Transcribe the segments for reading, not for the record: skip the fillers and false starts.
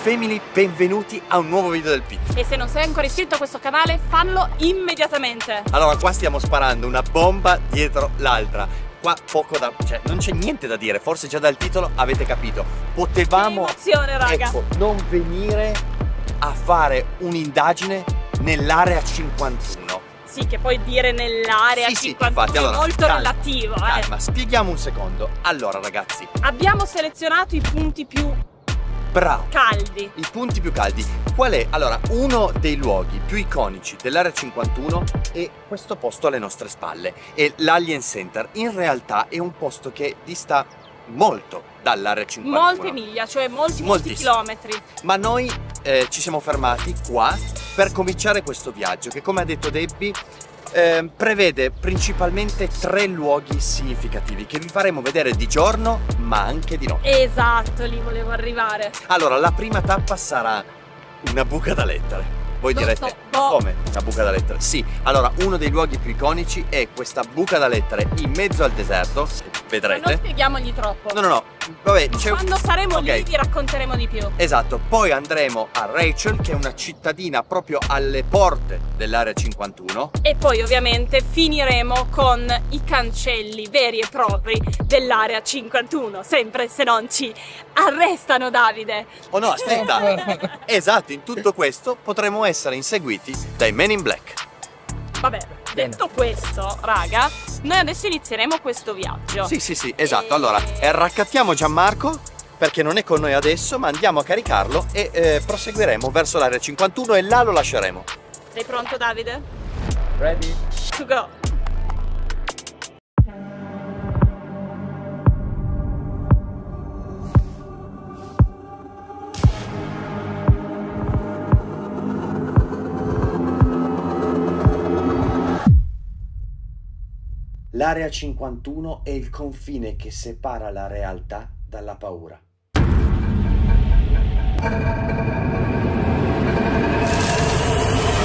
Family, benvenuti a un nuovo video del Pit. E se non sei ancora iscritto a questo canale, fallo immediatamente. Allora, qua stiamo sparando una bomba dietro l'altra. Qua poco da... cioè, non c'è niente da dire, forse già dal titolo avete capito. Potevamo... Che emozione, raga! Ecco, non venire a fare un'indagine nell'area 51. Sì, che puoi dire nell'area 51 infatti, allora, è molto relativo. Calma, spieghiamo un secondo. Allora, ragazzi, abbiamo selezionato i punti più caldi. I punti più caldi. Qual è? Allora, uno dei luoghi più iconici dell'area 51 è questo posto alle nostre spalle, è l'Alien Center. In realtà è un posto che dista molto dall'area 51. Molte miglia, cioè molti chilometri. Ma noi ci siamo fermati qua per cominciare questo viaggio che, come ha detto Debbie, prevede principalmente 3 luoghi significativi che vi faremo vedere di giorno ma anche di notte. Esatto, lì volevo arrivare. Allora, la prima tappa sarà una buca da lettere. Voi direte, come una buca da lettere? Sì, allora uno dei luoghi più iconici è questa buca da lettere in mezzo al deserto, vedrete. Ma non spieghiamogli troppo. No, vabbè, quando saremo lì vi racconteremo di più. Esatto, poi andremo a Rachel, che è una cittadina proprio alle porte dell'area 51. E poi ovviamente finiremo con i cancelli veri e propri dell'area 51, sempre se non ci arrestano, Davide. Oh no, aspetta. Esatto, in tutto questo potremo essere inseguiti dai Men in Black. Vabbè, detto questo, raga, noi adesso inizieremo questo viaggio. Sì, esatto. Allora, raccattiamo Gianmarco, perché non è con noi adesso, ma andiamo a caricarlo e proseguiremo verso l'area 51 e là lo lasceremo. Sei pronto, Davide? Ready? To go! L'area 51 è il confine che separa la realtà dalla paura.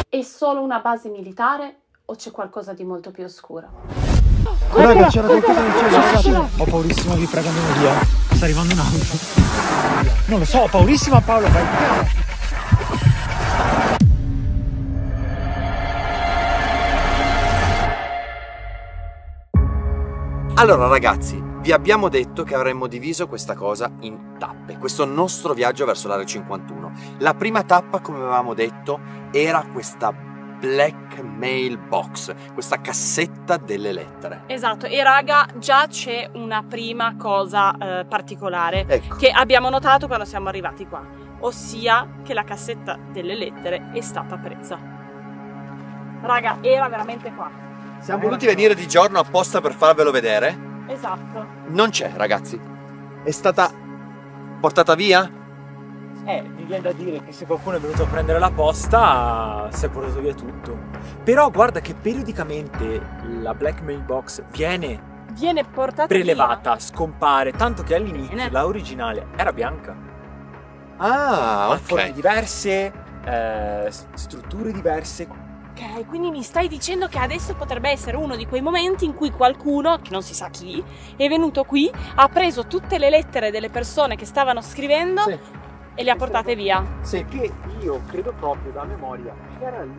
È solo una base militare o c'è qualcosa di molto più oscuro? Raga, c'era qualcosa nel cielo, ragazzi. Ho paurissimo, vi prego, andiamo via. Sta arrivando un'auto. Non lo so, ho paurissima, Paolo, vai. Allora ragazzi, vi abbiamo detto che avremmo diviso questa cosa in tappe, questo nostro viaggio verso l'area 51. La prima tappa, come avevamo detto, era questa black mail box, questa cassetta delle lettere. Esatto, e raga, già c'è una prima cosa particolare, ecco, che abbiamo notato quando siamo arrivati qua, ossia che la cassetta delle lettere è stata presa. Raga, era veramente qua. Siamo voluti venire di giorno apposta per farvelo vedere. Esatto. Non c'è, ragazzi. È stata portata via? Mi viene da dire che se qualcuno è venuto a prendere la posta si è portato via tutto. Però guarda che periodicamente la black mail box viene portata prelevata, via. Scompare, tanto che all'inizio la originale era bianca. Ah, ha forme diverse, strutture diverse. Ok, quindi mi stai dicendo che adesso potrebbe essere uno di quei momenti in cui qualcuno, che non si sa chi, è venuto qui, ha preso tutte le lettere delle persone che stavano scrivendo e le ha portate via. Sì, che io credo proprio da memoria che era lì.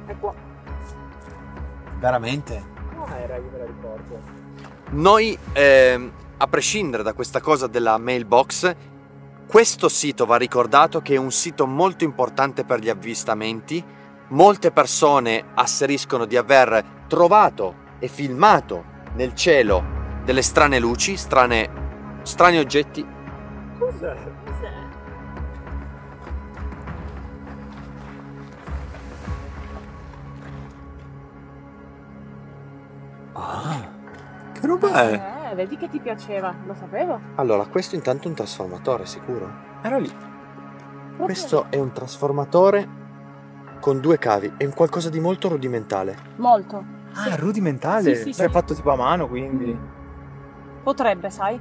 È qua. veramente? Come era? Io me la ricordo. Noi, a prescindere da questa cosa della mailbox, questo sito va ricordato che è un sito molto importante per gli avvistamenti. Molte persone asseriscono di aver trovato e filmato nel cielo delle strane luci, strani oggetti. Cos'è? Ah, che roba è? Vedi che ti piaceva, lo sapevo. Allora, questo intanto è un trasformatore, sicuro? Era lì. Questo è un trasformatore con 2 cavi, è un qualcosa di molto rudimentale. Molto. Ah, è rudimentale? Sì. È fatto tipo a mano, quindi. Potrebbe, sai?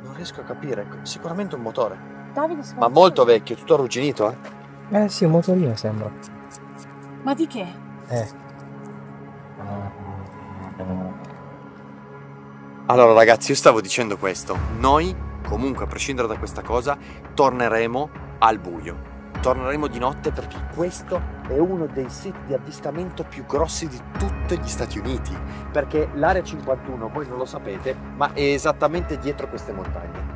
Non riesco a capire, sicuramente un motore. Davide, Ma molto vecchio, tutto arrugginito, Sì, un motorino sembra. Ma di che? Allora ragazzi, io stavo dicendo questo. Noi comunque a prescindere da questa cosa, torneremo al buio. Torneremo di notte perché questo è uno dei siti di avvistamento più grossi di tutti gli Stati Uniti, perché l'area 51, voi non lo sapete, ma è esattamente dietro queste montagne.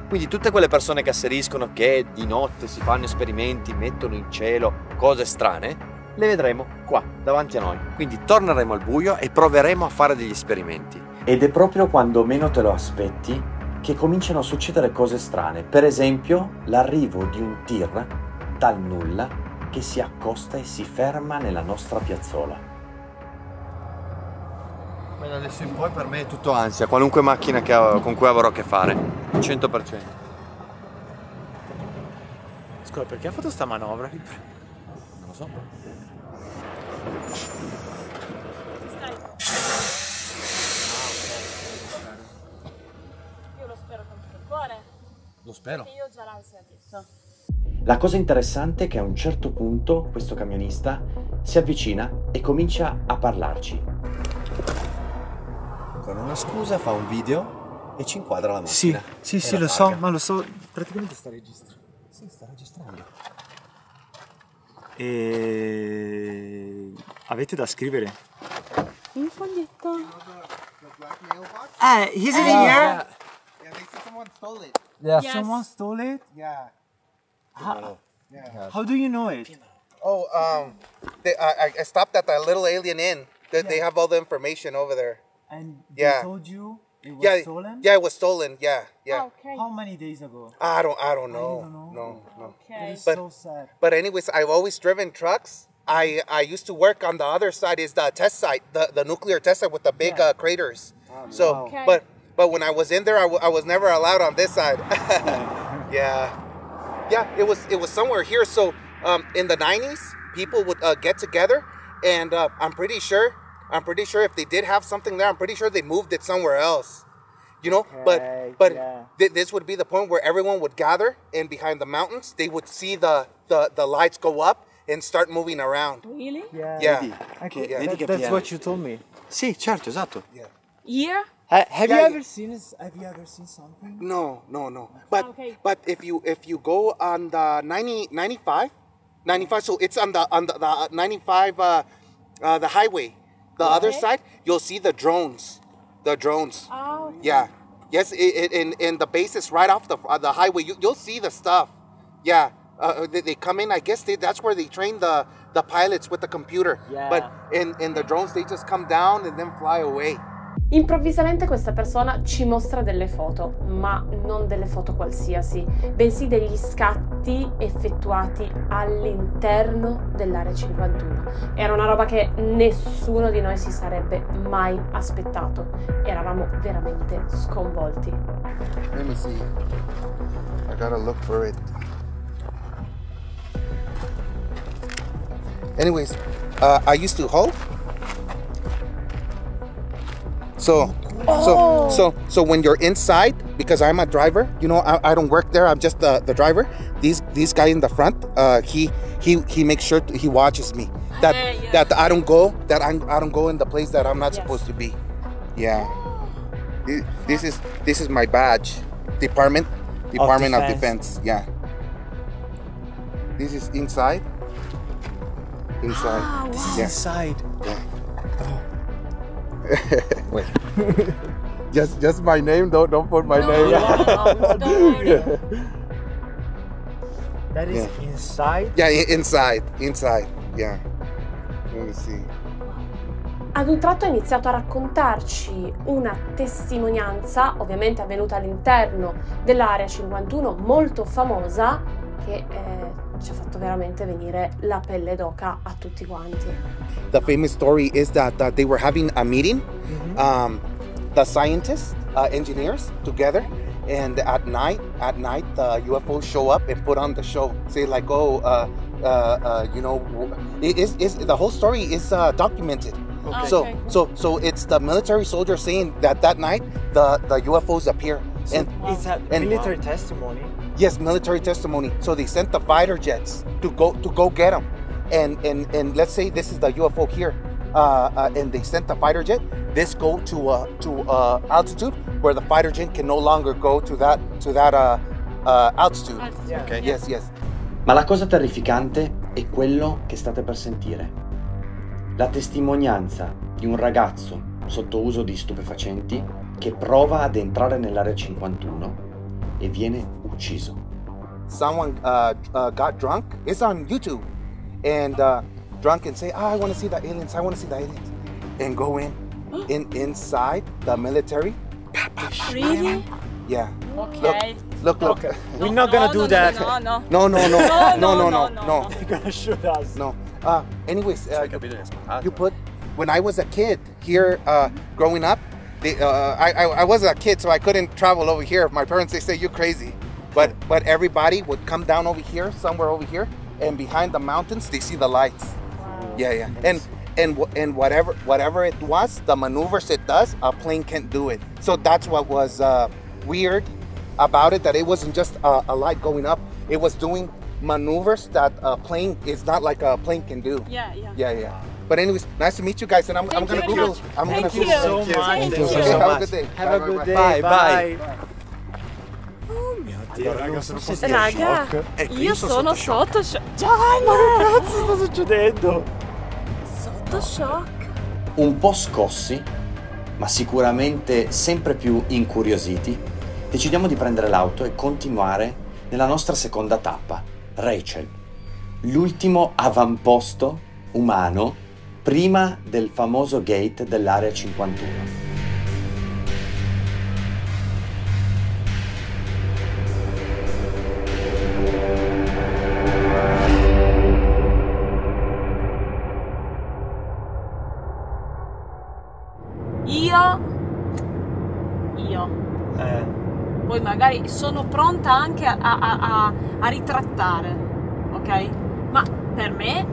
Quindi tutte quelle persone che asseriscono che di notte si fanno esperimenti, mettono in cielo cose strane, le vedremo qua, davanti a noi. Quindi torneremo al buio e proveremo a fare degli esperimenti. Ed è proprio quando meno te lo aspetti che cominciano a succedere cose strane. Per esempio, l'arrivo di un tir dal nulla che si accosta e si ferma nella nostra piazzola. Da adesso in poi per me è tutto ansia, qualunque macchina con cui avrò a che fare, 100%. Scusa, perché ha fatto sta manovra? Non lo so. Io lo spero con tutto il cuore. Lo spero. Perché io ho già l'ansia adesso. La cosa interessante è che a un certo punto questo camionista si avvicina e comincia a parlarci. Con una scusa fa un video e ci inquadra la macchina. Sì, lo so, ma lo so, praticamente sta registrando. Sì, sta registrando. E avete da scrivere? Un foglietto. He's in here? Yeah, they said someone stole it. Yeah. Yes. Someone stole it? Yeah. How do you know it? Oh, I stopped at the Little Alien Inn. They have all the information over there. And Yeah. told you it was Yeah, stolen? yeah, it was stolen. Yeah. Okay. How many days ago? I don't know. don't know. No. That Okay. is But- so sad. But anyways, I've always driven trucks. I used to work on the other side, is the test site, the nuclear test site with the big Yeah. craters. So, Okay. but when I was in there, I was never allowed on this side. Yeah, it was somewhere here. So in the 90s, people would get together, and I'm pretty sure if they did have something there, I'm pretty sure they moved it somewhere else. You know, Okay, but yeah. this would be the point where everyone would gather, and behind the mountains, they would see the lights go up and start moving around. Really? Yeah. Okay, Yeah. that- that's what you told me. Sì, certo, esatto. Here? Have you Yeah, ever seen something? No. But Okay. but if you go on the 95, so it's on the 95 the highway, the other Okay. side, you'll see the drones. Oh. Yeah. Yes, in the bases right off the highway, you'll see the stuff. Yeah. They come in. I guess that's where they train the pilots with the computer. Yeah. But in the drones, they just come down and then fly away. Improvvisamente questa persona ci mostra delle foto, ma non delle foto qualsiasi, bensì degli scatti effettuati all'interno dell'area 51. Era una roba che nessuno di noi si sarebbe mai aspettato. Eravamo veramente sconvolti. Let me see. I gotta look for it. Anyways, I used to hoe. So when you're inside, because I'm a driver, you know, I don't work there. I'm just the driver. These guys in the front, he makes sure he watches me that Yeah. that I don't go in the place that I'm not Yes. supposed to be. Yeah. This is my badge. Department of Defense. Yeah. This is inside. Inside. This is Yeah. inside. Wait. Just my name. Don't put my No, name. don't worry. That is Yeah. inside? Yeah, inside. Yeah. Let me see. Ad un tratto ha iniziato a raccontarci una testimonianza, ovviamente avvenuta all'interno dell'area 51, molto famosa, che ci ha fatto veramente venire la pelle d'oca a tutti quanti. The famous story is that they were having a meeting, the scientists, engineers together, and at night the UFOs show up and put on the show. Say like, oh, you know, the whole story is documented. Okay. So it's the military soldiers saying that night the UFOs appear. So And it's a and- military testimony. yes, military testimony. So they sent the fighter jets to go get them. And let's say this is the UFO here. and they sent the fighter jet, this go to altitude where the fighter jet can no longer go to that altitude. Yeah. Ok. Yes, yes. Ma la cosa terrificante è quello che state per sentire. La testimonianza di un ragazzo sotto uso di stupefacenti che prova ad entrare nell'area 51 e viene ucciso. Someone got drunk. It's on YouTube, and drunk and say, "I want to see the aliens. I want to see the aliens," and go inside the military. Really? Yeah. Ok. Look. Okay. We're not gonna do that. No. No. They're gonna shoot us. No. Anyways, you put. When I was a kid here, growing up, I was a kid, so I couldn't travel over here. My parents, they say you're crazy, but everybody would come down over here, somewhere over here, and behind the mountains, they see the lights. Wow. Yeah. And whatever it was, the maneuvers it does, a plane can't do it. So that's what was weird about it, that it wasn't just a light going up. It was doing maneuvers that a plane is not like a plane can do. Yeah. But anyways, nice to meet you guys, and I'm Thank gonna you Google. very I'm Thank gonna you. Google. so much. Thank Thank you. you so Have a much. good day. Have a good day. Bye, Bye. bye. Oh mio Dio, raga, sono quasi in Raga, shock. Ecco, io sono sotto shock. Ma che cazzo sta succedendo? Sotto shock. Un po' scossi, ma sicuramente sempre più incuriositi, decidiamo di prendere l'auto e continuare nella nostra seconda tappa, Rachel, l'ultimo avamposto umano prima del famoso gate dell'area 51. Io poi magari sono pronta anche a ritrattare, ok? Ma per me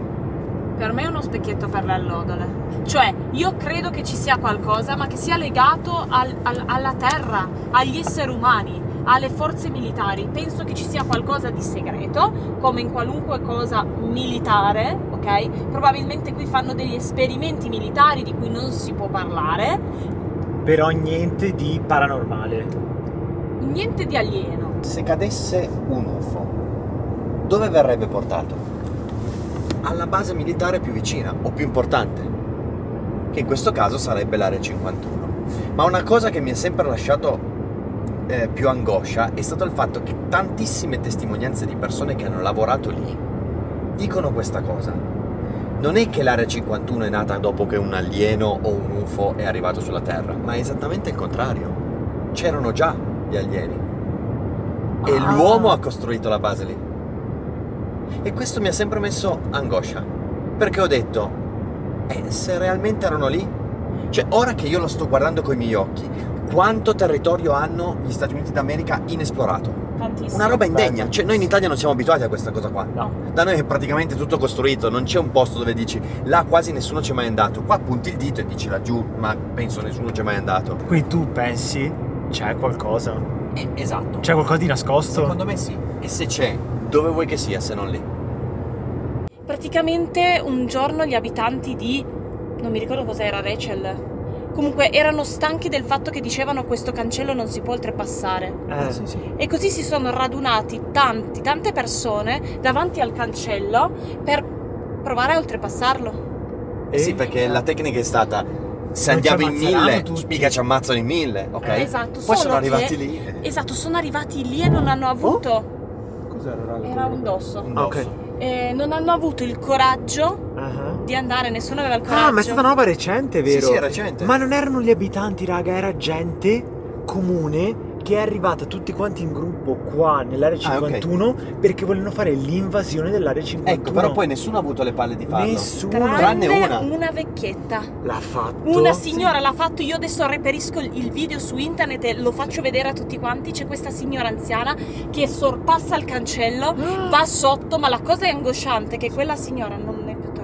è uno specchietto per le allodole. Cioè, io credo che ci sia qualcosa, ma che sia legato alla terra, agli esseri umani, alle forze militari. Penso che ci sia qualcosa di segreto, come in qualunque cosa militare, ok? Probabilmente qui fanno degli esperimenti militari di cui non si può parlare. Però niente di paranormale. Niente di alieno. Se cadesse un UFO, dove verrebbe portato? Alla base militare più vicina o più importante, che in questo caso sarebbe l'area 51. Ma una cosa che mi ha sempre lasciato più angoscia è stato il fatto che tantissime testimonianze di persone che hanno lavorato lì dicono questa cosa. Non è che l'area 51 è nata dopo che un alieno o un UFO è arrivato sulla Terra, ma è esattamente il contrario. C'erano già gli alieni e l'uomo ha costruito la base lì. E questo mi ha sempre messo angoscia, perché ho detto, se realmente erano lì? Cioè, ora che io lo sto guardando coi miei occhi, quanto territorio hanno gli Stati Uniti d'America inesplorato? Tantissimo. Una roba indegna. Cioè, noi in Italia non siamo abituati a questa cosa qua. No. Da noi è praticamente tutto costruito, non c'è un posto dove dici, là quasi nessuno c'è mai andato. Qua punti il dito e dici laggiù, ma penso nessuno c'è mai andato. Quindi tu pensi c'è qualcosa? Esatto. C'è qualcosa di nascosto? Secondo me sì. E se c'è, dove vuoi che sia se non lì? Praticamente un giorno gli abitanti di, non mi ricordo cos'era, Rachel, comunque erano stanchi del fatto che dicevano questo cancello non si può oltrepassare. Sì. E così si sono radunati tante persone davanti al cancello per provare a oltrepassarlo. Sì, perché la tecnica è stata, se Non ci andiamo in 1000, ammazzeranno tutti. mica ci ammazzano in 1000, ok? Esatto, Poi solo sono arrivati che- lì. Esatto, sono arrivati lì e non hanno avuto... Cos'era? Era un dosso. Un dosso. Non hanno avuto il coraggio di andare, nessuno aveva il coraggio. Ah, ma è stata una roba recente, vero? Sì, è recente. Ma non erano gli abitanti, raga, era gente comune che è arrivata tutti quanti in gruppo qua nell'area 51 perché volevano fare l'invasione dell'area 51. Ecco, però poi nessuno ha avuto le palle di farlo. Nessuno Tranne una. una vecchietta. l'ha fatto. Una signora l'ha fatto, io adesso reperisco il video su internet e lo faccio vedere a tutti quanti. C'è questa signora anziana che sorpassa il cancello, va sotto, ma la cosa è angosciante è che quella signora non è più tornata.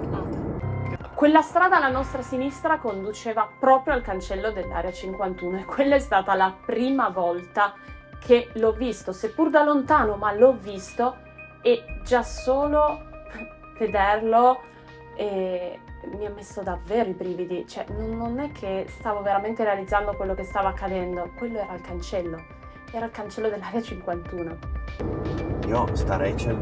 Quella strada alla nostra sinistra conduceva proprio al cancello dell'area 51 e quella è stata la prima volta che l'ho visto, seppur da lontano, ma l'ho visto e già solo vederlo mi ha messo davvero i brividi, cioè non è che stavo veramente realizzando quello che stava accadendo, quello era il cancello dell'area 51. Io, sta Rachel...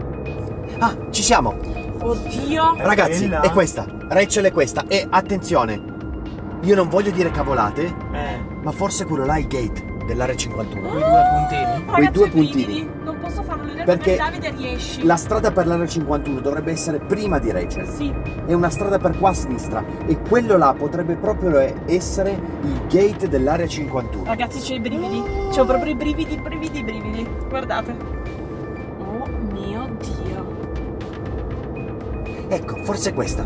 Ah, ci siamo! Oddio! Ragazzi, bella. è questa, Rachel è questa, e attenzione, io non voglio dire cavolate, ma forse quello là è il gate dell'area 51. Quei due puntini? Ragazzi, due i brividi, puntini. non posso farlo vedere Perché Davide riesci. La strada per l'area 51 dovrebbe essere prima di Rachel. Sì. È una strada per qua a sinistra e quello là potrebbe proprio essere il gate dell'area 51. Ragazzi, c'ho i brividi. C'ho proprio i brividi. Guardate. Oh mio Dio. Ecco, forse è questa.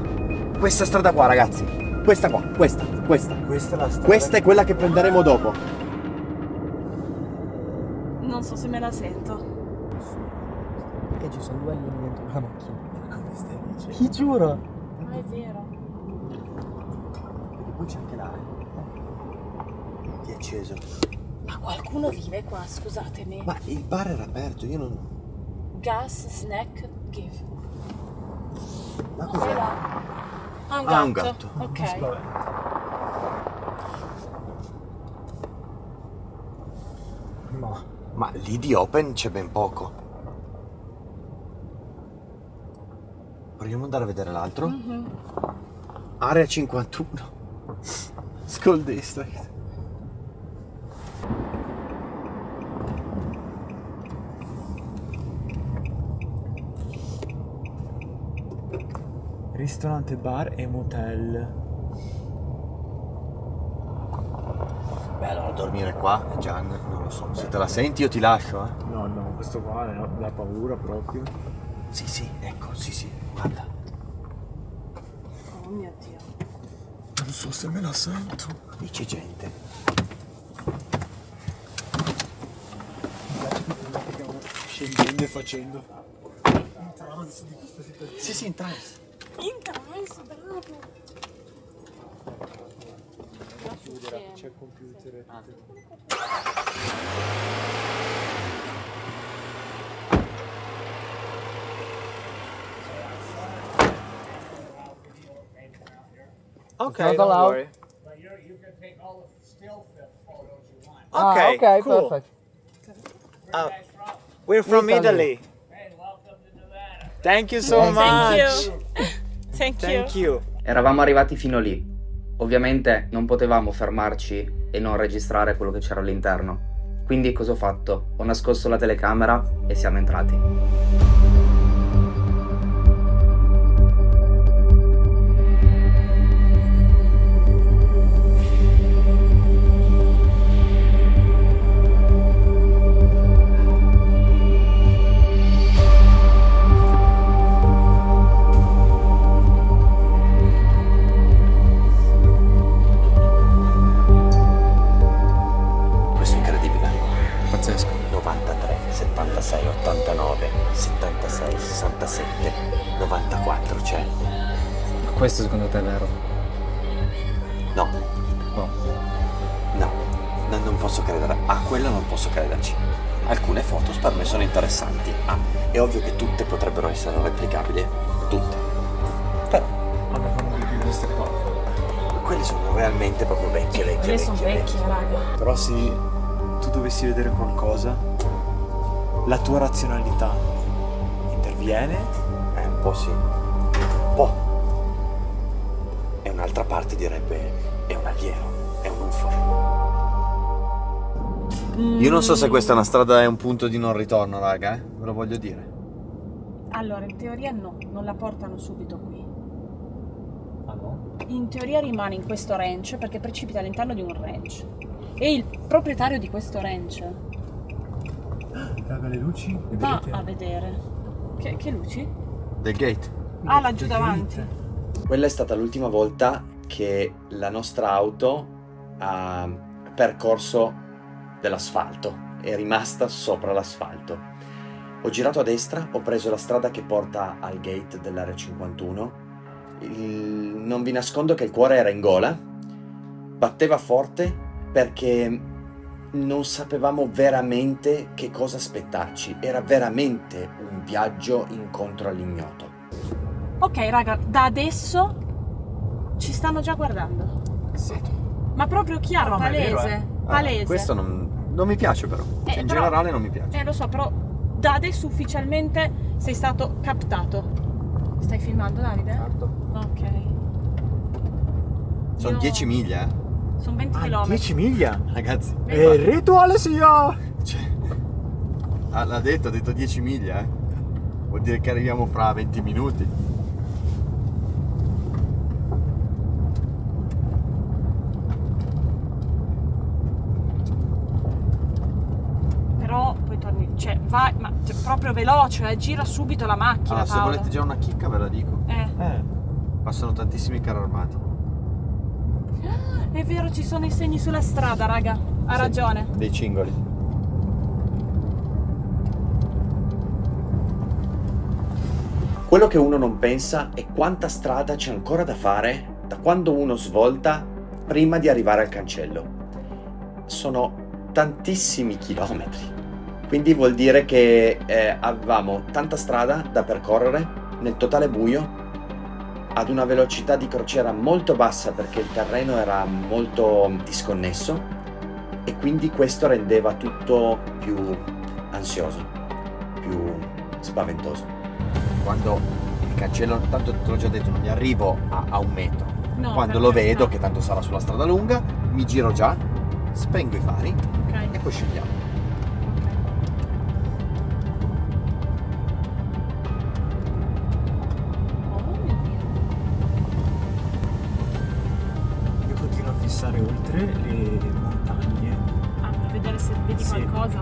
Questa strada qua, ragazzi. Questa qua, questa. Questa è la strada. Questa è quella che prenderemo dopo. Non so se me la sento. Perché ci sono due alieni dentro la macchina. Come stai dicendo? Ti giuro. Ma è vero. Perché poi c'è anche là. Ti è acceso. Ma qualcuno vive qua, scusatemi. Ma il bar era aperto, io non... Gas, snack, give. Ma Cos'è cos'è? là? Ah, un gatto. Ah, un gatto. Ok. Vabbè. No. Ma lì di open c'è ben poco. Proviamo ad andare a vedere l'altro. Area 51. School District. Ristorante, bar e motel. Beh, allora dormire qua, Gian, non lo so. Se te la senti io ti lascio, eh. No, questo qua dà paura proprio. Sì, ecco, sì, guarda. Oh mio Dio. Non so se me la sento. Lì c'è gente. Scendendo e facendo. Sì, in trance. In trance, bravo. C'è il computer. It's not allowed. But you can take all the still photos you want. Ah, okay, cool. perfect. Where you guys from? We're from Italy. Italy. Hey, welcome to Nevada. Thank you so Thank much. Thank you. Thank you. Eravamo arrivati fino lì. Ovviamente non potevamo fermarci e non registrare quello che c'era all'interno. Quindi cosa ho fatto? Ho nascosto la telecamera e siamo entrati. Questo è incredibile. Pazzesco. 93, 76, 89, 76, 67, 94 c'è? Ma questo secondo te è vero? No, No. non posso credere. A quello non posso crederci. Alcune foto per me sono interessanti. È ovvio che tutte potrebbero essere replicabili. Tutte. Però A me fanno di queste qua. quelle sono realmente proprio vecchie. Quelle sono vecchie, raga. Però se tu dovessi vedere qualcosa, la tua razionalità interviene. Un po' sì. Un po'. E un'altra parte direbbe è un alieno, è un UFO. Io non so se questa è una strada e un punto di non ritorno, raga, ve lo voglio dire. Allora, in teoria no, non la portano subito qui. Ah no? In teoria rimane in questo ranch perché precipita all'interno di un ranch. E il proprietario di questo ranch Raga, le luci? Le va vedete? a vedere. Che luci? Del gate. Ah, laggiù davanti. Quella è stata l'ultima volta che la nostra auto ha percorso dell'asfalto, è rimasta sopra l'asfalto. Ho girato a destra, ho preso la strada che porta al gate dell'area 51. Non vi nascondo che il cuore era in gola, batteva forte perché non sapevamo veramente che cosa aspettarci. Era veramente un viaggio incontro all'ignoto. Ok, raga, da adesso Ci stanno già guardando. Sì. Ma proprio chiaro, No, ma è vero, palese. Palese. Questo non mi piace però. Cioè, in però- generale non mi piace. Lo so, però da adesso ufficialmente sei stato captato. Stai filmando, Davide? Certo. Ok. Sono 10 miglia, Sono 20 km. 10 miglia? ragazzi. E il rituale sia! Cioè, ha detto 10 miglia, Vuol dire che arriviamo fra 20 minuti. Però poi torni, cioè vai, ma cioè, proprio veloce, gira subito la macchina, Allora, se Paolo. volete già una chicca ve la dico. Passano tantissimi carri armati. È vero, ci sono i segni sulla strada, raga. Ha Sì, ragione. dei cingoli. Quello che uno non pensa è quanta strada c'è ancora da fare da quando uno svolta prima di arrivare al cancello. Sono tantissimi chilometri. Quindi vuol dire che avevamo tanta strada da percorrere nel totale buio, ad una velocità di crociera molto bassa perché il terreno era molto disconnesso e quindi questo rendeva tutto più ansioso, più spaventoso. Quando il cancello, tanto te l'ho già detto, non mi arrivo a un metro. No, Quando per lo carità. vedo, che tanto sarà sulla strada lunga, mi giro già, spengo i fari Ok. e poi scendiamo. Oh mio Dio. Io continuo a fissare oltre le montagne. Ah, per vedere se vedi Sì. qualcosa.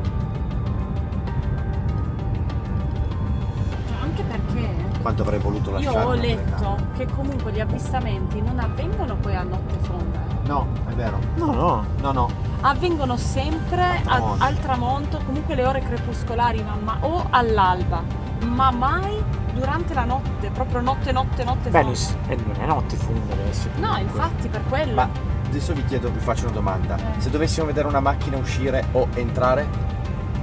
Cioè, anche perché Quanto avrei voluto io lasciare ho una letto telecamera. che comunque gli avvistamenti non avvengono poi a notte fonda. No, è vero. No. No. Avvengono sempre tramonto. al tramonto, comunque le ore crepuscolari, o all'alba, ma mai durante la notte, proprio notte Beh, fonda. non è notte fonda adesso. No, comunque. infatti per quello. Ma adesso vi faccio una domanda. Se dovessimo vedere una macchina uscire o entrare?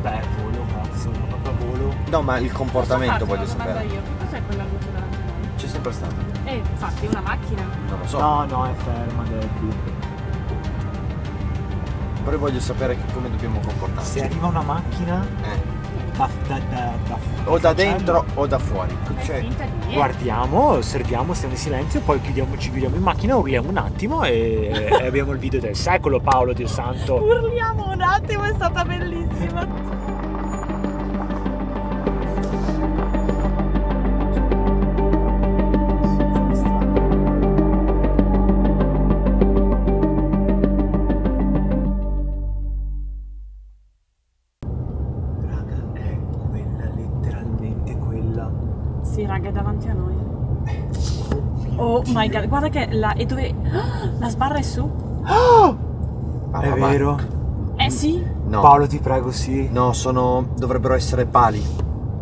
Beh, volo, cazzo, proprio volo. No, ma il comportamento Posso voglio farti una domanda sapere. io? Cos'è quella luce davanti a noi? C'è sempre stato. Infatti una macchina. Non lo so. No, è ferma, Debbie. Però voglio sapere come dobbiamo comportarci. Se arriva una macchina da O da dentro o da fuori. Fai Cioè, finta di niente. guardiamo, osserviamo, stiamo in silenzio, poi ci chiudiamo in macchina, urliamo un attimo e abbiamo il video del secolo, Paolo, Dio santo. Urliamo un attimo, è stata bellissima. Raga, è quella, letteralmente quella. Sì, raga, è davanti a noi. Oh my god, guarda che è dove. La sbarra è su? È vero? Sì? no. Paolo, ti prego, sì. No, dovrebbero essere pali,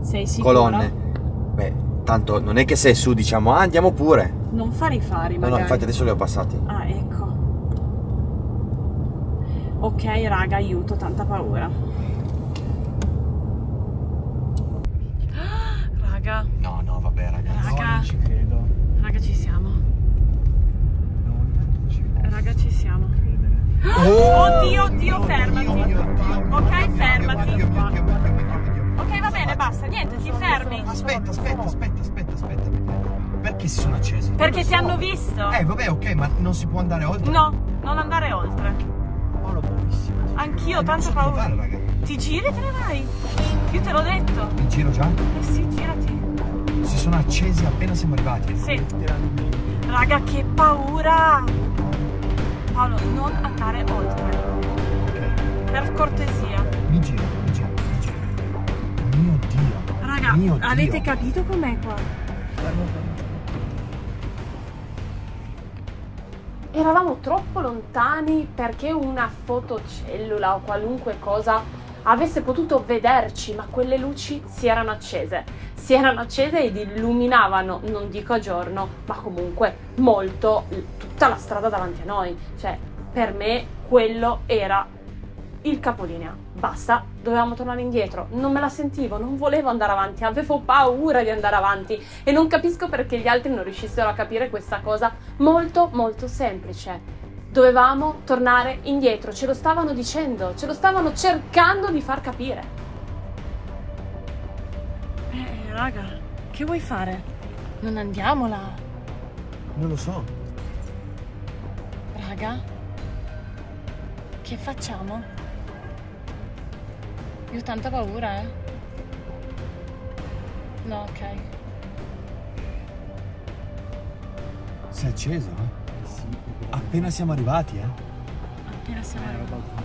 Sei sicuro? colonne. Beh, tanto non è che sei su diciamo, andiamo pure. Non fare i fari, No, magari. infatti adesso li ho passati. Ah, ecco. Ok, raga, aiuto, tanta paura. Raga, No, vabbè ragazzi. Raga. Non ci credo. raga, ci siamo. Non ci posso Raga, ci siamo. credere. Oddio, fermati. Ok, fermati. Ok, va bene, basta, niente, ti fermi. Aspetta. Perché si sono accesi? Perché ti hanno visto. Vabbè, ok, ma non si può andare oltre. No, non andare oltre. Paolo, bravissimo. Anch'io ho tanta paura. raga. Ti giri e te ne vai. Io te l'ho detto. Mi giro già? Eh sì, girati. Si sono accesi appena siamo arrivati. Sì. Letteralmente. Raga, che paura. Paolo, non andare oltre. Per cortesia. Mi giro. Mio Dio. Raga, Mio avete Dio. capito com'è qua? Eravamo troppo lontani perché una fotocellula o qualunque cosa avesse potuto vederci, ma quelle luci si erano accese ed illuminavano, non dico a giorno, ma comunque molto tutta la strada davanti a noi. Cioè, per me quello era il capolinea. Basta, dovevamo tornare indietro. Non me la sentivo, non volevo andare avanti, avevo paura di andare avanti e non capisco perché gli altri non riuscissero a capire questa cosa molto molto semplice. Dovevamo tornare indietro, ce lo stavano dicendo, ce lo stavano cercando di far capire. Raga, che vuoi fare? Non andiamo là. Non lo so. Raga, che facciamo? Io ho tanta paura, eh. No, ok. Si è accesa? Sì. Appena siamo arrivati, Appena siamo arrivati.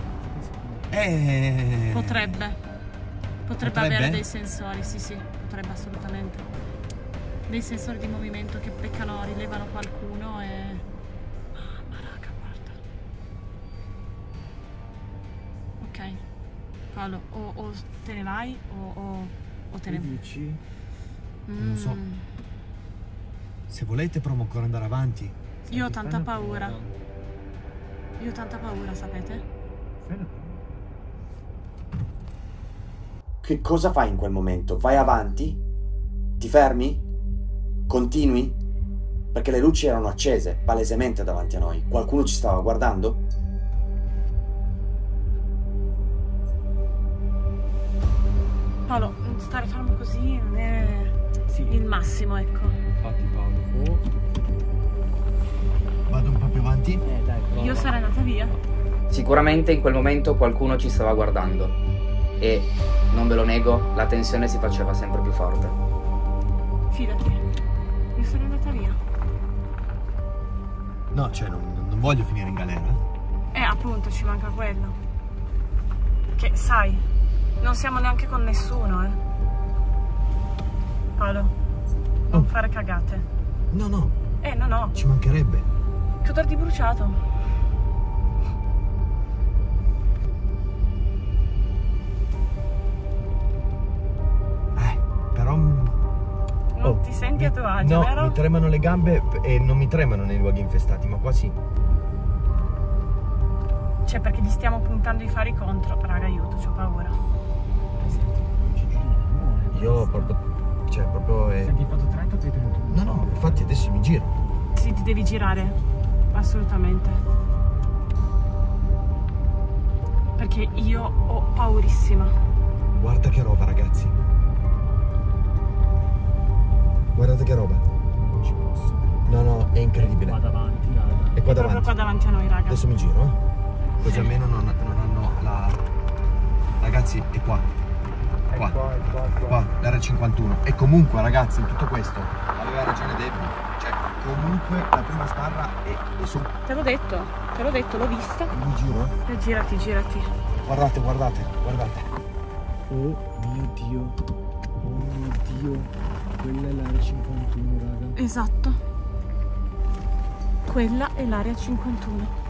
Potrebbe avere dei sensori, sì, potrebbe assolutamente. Dei sensori di movimento che beccano, rilevano qualcuno e... Mamma raga, guarda. Ok. Paolo, o te ne vai o te ne vai. Dici? Non so. Se volete provo ancora ad andare avanti. Io ho tanta paura. Sapete? Che cosa fai in quel momento? Vai avanti? Ti fermi? Continui? Perché le luci erano accese, palesemente davanti a noi. Qualcuno ci stava guardando? Paolo, stare fermo così non è il massimo, ecco. Infatti Paolo. Vado un po' più avanti? Dai, prova. Io sarei andata via. Sicuramente in quel momento qualcuno ci stava guardando e, non ve lo nego, la tensione si faceva sempre più forte. Fidati, io sarei andata via. No, cioè non voglio finire in galera. Appunto, ci manca quello. Che, sai, non siamo neanche con nessuno, Paolo, non fare cagate. No. No. Ci mancherebbe. Che odore di bruciato. Però... Non ti senti a tuo agio, no, vero? mi tremano le gambe e non mi tremano nei luoghi infestati, ma qua sì. Cioè, perché gli stiamo puntando i fari contro. Raga, aiuto, c'ho paura. Io proprio... Cioè, proprio... Senti, hai fatto 30 o 31? No, infatti adesso mi giro. Sì, ti devi girare. Assolutamente. Perché io ho paurissima. Guarda che roba, ragazzi. Guardate che roba. Non ci posso. No, è incredibile. Qua davanti, raga. È qua È proprio davanti. qua davanti a noi, raga. Adesso mi giro, Così almeno non hanno la... Ragazzi, è qua. Qua, l'R51. E comunque, ragazzi, in tutto questo aveva ragione Debbie. Cioè, comunque la prima sbarra è su. Te l'ho detto, l'ho vista. Mi giro? Girati. Guardate. Oh mio Dio. Quella è l'area 51, raga. Esatto. Quella è l'area 51.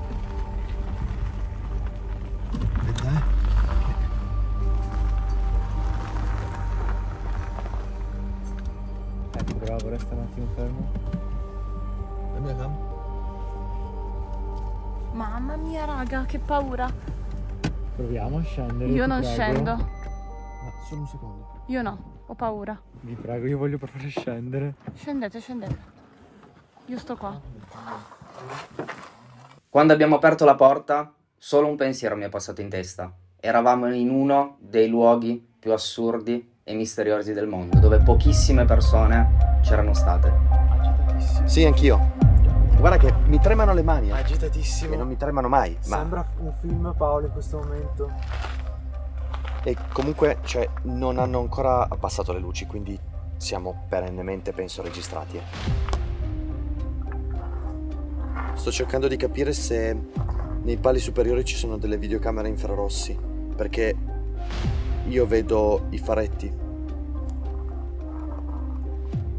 Aspetta, Bravo, resta un attimo fermo. La mia cam? Mamma mia, raga, che paura. Proviamo a scendere. Io ti non prego. scendo. Ma solo un secondo. Io no, ho paura. Vi prego, io voglio provare a scendere. Scendete. Io sto qua. Quando abbiamo aperto la porta, solo un pensiero mi è passato in testa. Eravamo in uno dei luoghi più assurdi e misteriosi del mondo, dove pochissime persone c'erano state. Agitatissimo. Sì, anch'io. Guarda che mi tremano le mani. Agitatissimo. Che non mi tremano mai. Sembra un film, Paolo, in questo momento. E comunque, cioè, non hanno ancora abbassato le luci, quindi siamo perennemente, penso, registrati. Sto cercando di capire se nei pali superiori ci sono delle videocamere infrarossi, perché io vedo i faretti.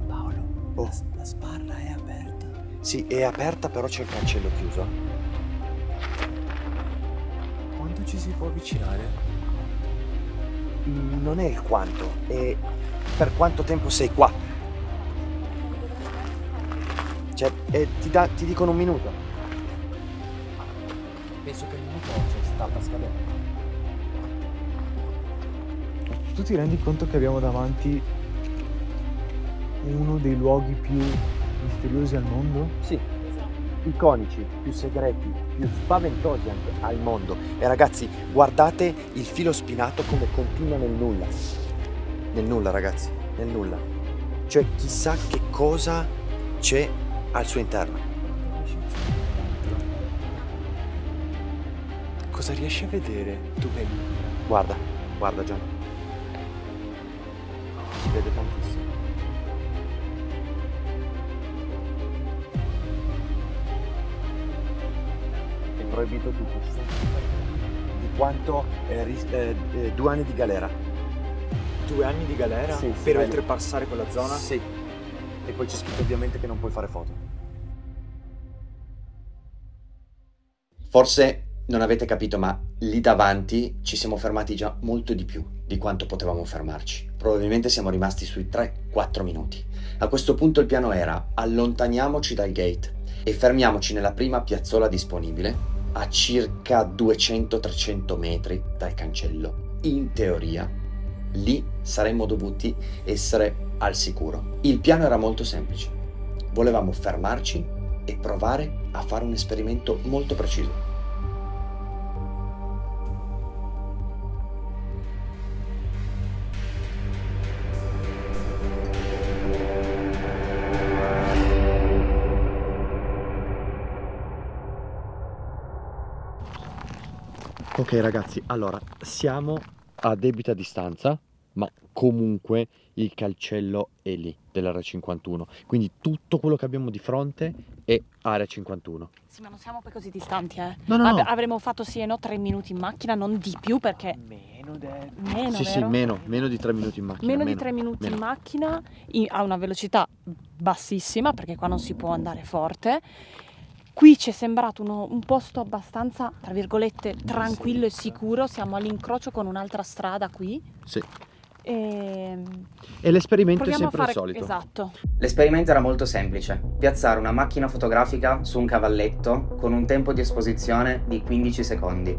Paolo, Oh. la sbarra è aperta. Sì, è aperta, però c'è il cancello chiuso. Quanto ci si può avvicinare? Non è il quanto, è per quanto tempo sei qua. Cioè, ti dicono un minuto. Penso che il minuto sta per scadere. Tu ti rendi conto che abbiamo davanti uno dei luoghi più misteriosi al mondo? Sì, iconici, più segreti, più spaventosi anche al mondo. E ragazzi, guardate il filo spinato come continua nel nulla. Nel nulla, ragazzi, nel nulla. Cioè, chissà che cosa c'è al suo interno. Cosa riesci a vedere tu che... Guarda, guarda John. Si vede tantissimo. È proibito tutto. Di quanto 2 anni di galera. 2 anni di galera? Sì, per sì, oltrepassare quella zona? Sì. E poi c'è scritto ovviamente che non puoi fare foto. Forse non avete capito, ma lì davanti ci siamo fermati già molto di più di quanto potevamo fermarci. Probabilmente siamo rimasti sui 3-4 minuti. A questo punto il piano era: allontaniamoci dal gate e fermiamoci nella prima piazzola disponibile a circa 200-300 metri dal cancello. In teoria, lì saremmo dovuti essere al sicuro. Il piano era molto semplice. Volevamo fermarci e provare a fare un esperimento molto preciso. Ok ragazzi, allora siamo a debita distanza, ma comunque il cancello è lì dell'area 51, quindi tutto quello che abbiamo di fronte è area 51. Sì, ma non siamo poi così distanti, eh. No, no, no. Avremmo fatto sì e no 3 minuti in macchina, non di più, perché... Meno Sì, sì, vero? meno di 3 minuti in macchina. Meno di 3 minuti in macchina, a una velocità bassissima, perché qua non si può andare forte. Qui ci è sembrato un posto abbastanza, tra virgolette, tranquillo e sicuro. Siamo all'incrocio con un'altra strada qui. Sì. E l'esperimento è proviamo sempre a fare... il solito. Esatto. L'esperimento era molto semplice: piazzare una macchina fotografica su un cavalletto con un tempo di esposizione di 15 secondi.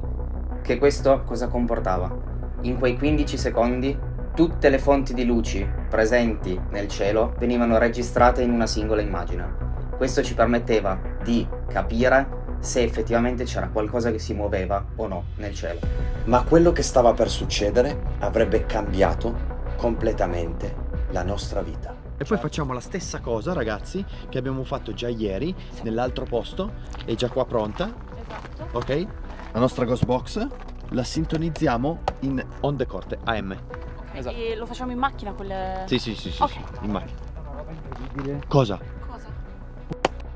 Che questo cosa comportava? In quei 15 secondi tutte le fonti di luci presenti nel cielo venivano registrate in una singola immagine. Questo ci permetteva di capire se effettivamente c'era qualcosa che si muoveva o no nel cielo. Ma quello che stava per succedere avrebbe cambiato completamente la nostra vita. E poi facciamo la stessa cosa, ragazzi, che abbiamo fatto già ieri nell'altro posto. È già qua pronta. Esatto. Ok? La nostra Ghost Box la sintonizziamo in onde corte AM. Esatto. E lo facciamo in macchina quelle... Sì, Ok. sì, in macchina. Una roba incredibile. Cosa? Cosa?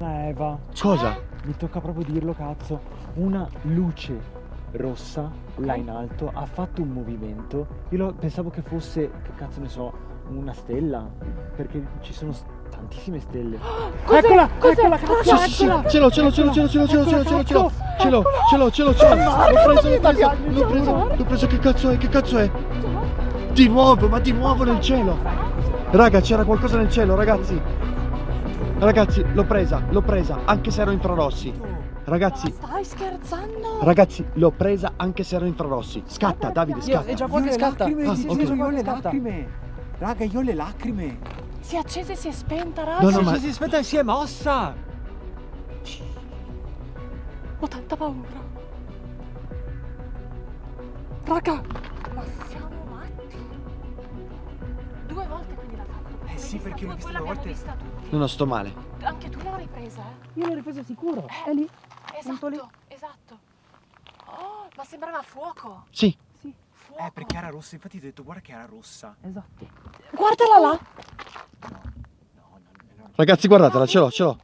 Eva, Cosa? mi tocca proprio dirlo, cazzo. Una luce rossa là in alto ha fatto un movimento. Io pensavo che fosse, che cazzo ne so, una stella, perché ci sono tantissime stelle. Cos'è? Eccola, Cos'è? eccola, cazzo, Eccola. Ce l'ho. L'ho preso, che cazzo è? Di nuovo nel cielo. Raga, c'era qualcosa nel cielo, ragazzi. Ragazzi, l'ho presa, anche se erano infrarossi. Ragazzi, Stai scherzando? ragazzi, l'ho presa anche se erano infrarossi. Scatta, Davide, scatta. È già qua che scatta. ok. Io ho le lacrime. Raga, io ho le lacrime. Si è accesa e si è spenta, raga. No, no, ma- Si aspetta, si è mossa. Ho tanta paura. Raga, ma siamo matti. 2 volte quindi l'ha fatto. Sì, perché l'ho vista poi 2 l'abbiamo volte. vista tutti. No, sto male. Anche tu l'hai ripresa, eh? Io l'ho ripresa sicuro. È lì. Esatto. Oh, ma sembrava fuoco. Sì. Fuoco. Perché era rossa. Infatti ti ho detto, guarda che era rossa. Esatto. Guardala là. No. Ragazzi, guardatela, ce l'ho.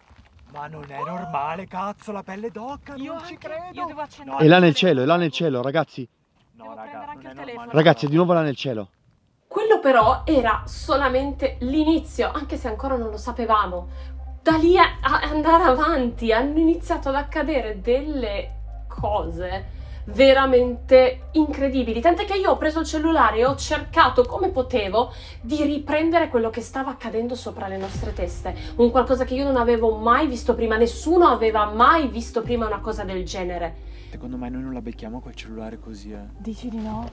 Ma non è normale, cazzo, la pelle d'oca, Io non ci anche. credo. Io devo accendere. È là nel cielo, ragazzi. No, Devo raga, prendere anche non il è telefono. normale. Ragazzi, di nuovo là nel cielo. Quello però era solamente l'inizio, anche se ancora non lo sapevamo. Da lì a andare avanti hanno iniziato ad accadere delle cose veramente incredibili, tant'è che io ho preso il cellulare e ho cercato come potevo di riprendere quello che stava accadendo sopra le nostre teste, un qualcosa che io non avevo mai visto prima, nessuno aveva mai visto prima una cosa del genere. Secondo me noi non la becchiamo col cellulare così, Dici di no?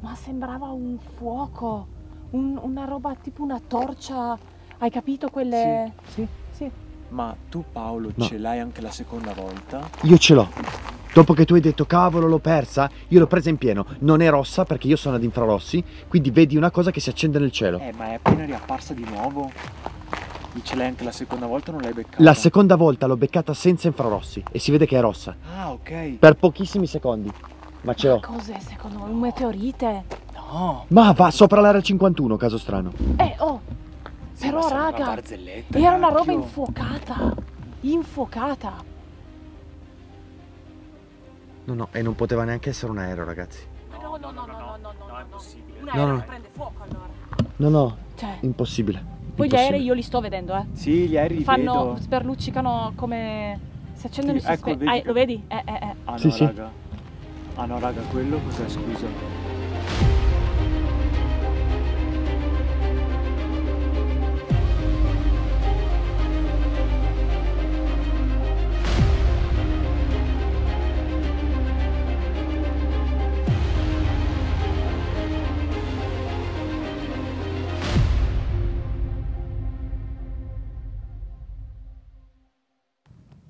Ma sembrava un fuoco, una roba tipo una torcia, hai capito quelle... Sì. Ma tu Paolo No. ce l'hai anche la seconda volta? Io ce l'ho. Dopo che tu hai detto cavolo l'ho persa, io l'ho presa in pieno. Non è rossa perché io sono ad infrarossi, quindi vedi una cosa che si accende nel cielo. Ma è appena riapparsa di nuovo. Ce l'hai anche la seconda volta o non l'hai beccata? La seconda volta l'ho beccata senza infrarossi e si vede che è rossa. Ah, ok. Per pochissimi secondi. Ma ce l'ho. Cos'è secondo me? Un meteorite? No. Ma va sopra l'area 51, caso strano. Sì, Però ma sembra raga, una barzelletta, era una roba cacchio. infuocata. Infuocata. No, e non poteva neanche essere un aereo, ragazzi. No, No, è impossibile. un No, aereo no. che prende fuoco allora. No, Cioè, impossibile. poi gli Impossibile. aerei io li sto vedendo, Sì, gli aerei li Fanno, vedo. sperluccicano come... si accendono Sì, e si ecco, spengono. vedi. Lo vedi? Ah no, Sì, sì. raga. Ah no, raga, quello cos'è, scusa?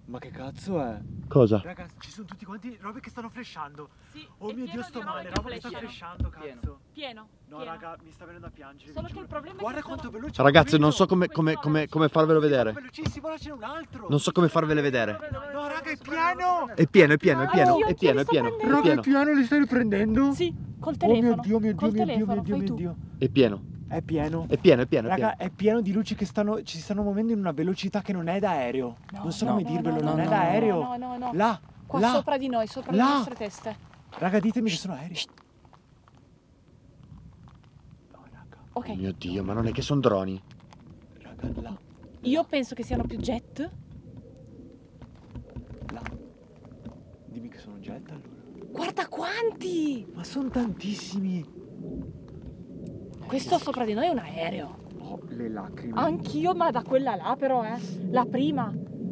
Ma che cazzo è? Cosa? Raga, ci sono tutti quanti robe che stanno flashando. Sì, Oh è mio pieno Dio, di sto robe male, che roba che sta flashano. flashando, cazzo. Pieno. No, pieno. raga, mi sta venendo a piangere. Solo vi che il giuro. problema è che Guarda sono- quanto veloce. Ragazzi, ho non so capito. come farvelo vedere. Velocissimo, là c'è un altro. Non so come farvele vedere. No, raga, è pieno. È pieno, è pieno, è pieno, Anch'io è pieno, li è sto pieno, prendendo. è pieno. piano, li stai riprendendo? Sì, col Oh telefono. mio Dio, mio Dio, Col mio Dio, telefono, mio Dio, fai mio tu. Dio. È pieno, È pieno. è pieno, è pieno, è Raga, pieno. è pieno di luci che ci stanno muovendo in una velocità che non è da aereo. Non so come dirvelo, no, non è no, da aereo. no. Là, Qua là. sopra di noi, sopra Là. le nostre teste. Raga, ditemi che sono aerei. No, raga, Ok, Oh mio Dio, ma non è che sono droni. raga, là, io penso che siano più jet. là. Dimmi che sono jet allora. Guarda quanti! Ma sono tantissimi. Questo sopra di noi è un aereo. Oh, le lacrime. Anch'io, ma da quella là però, La prima.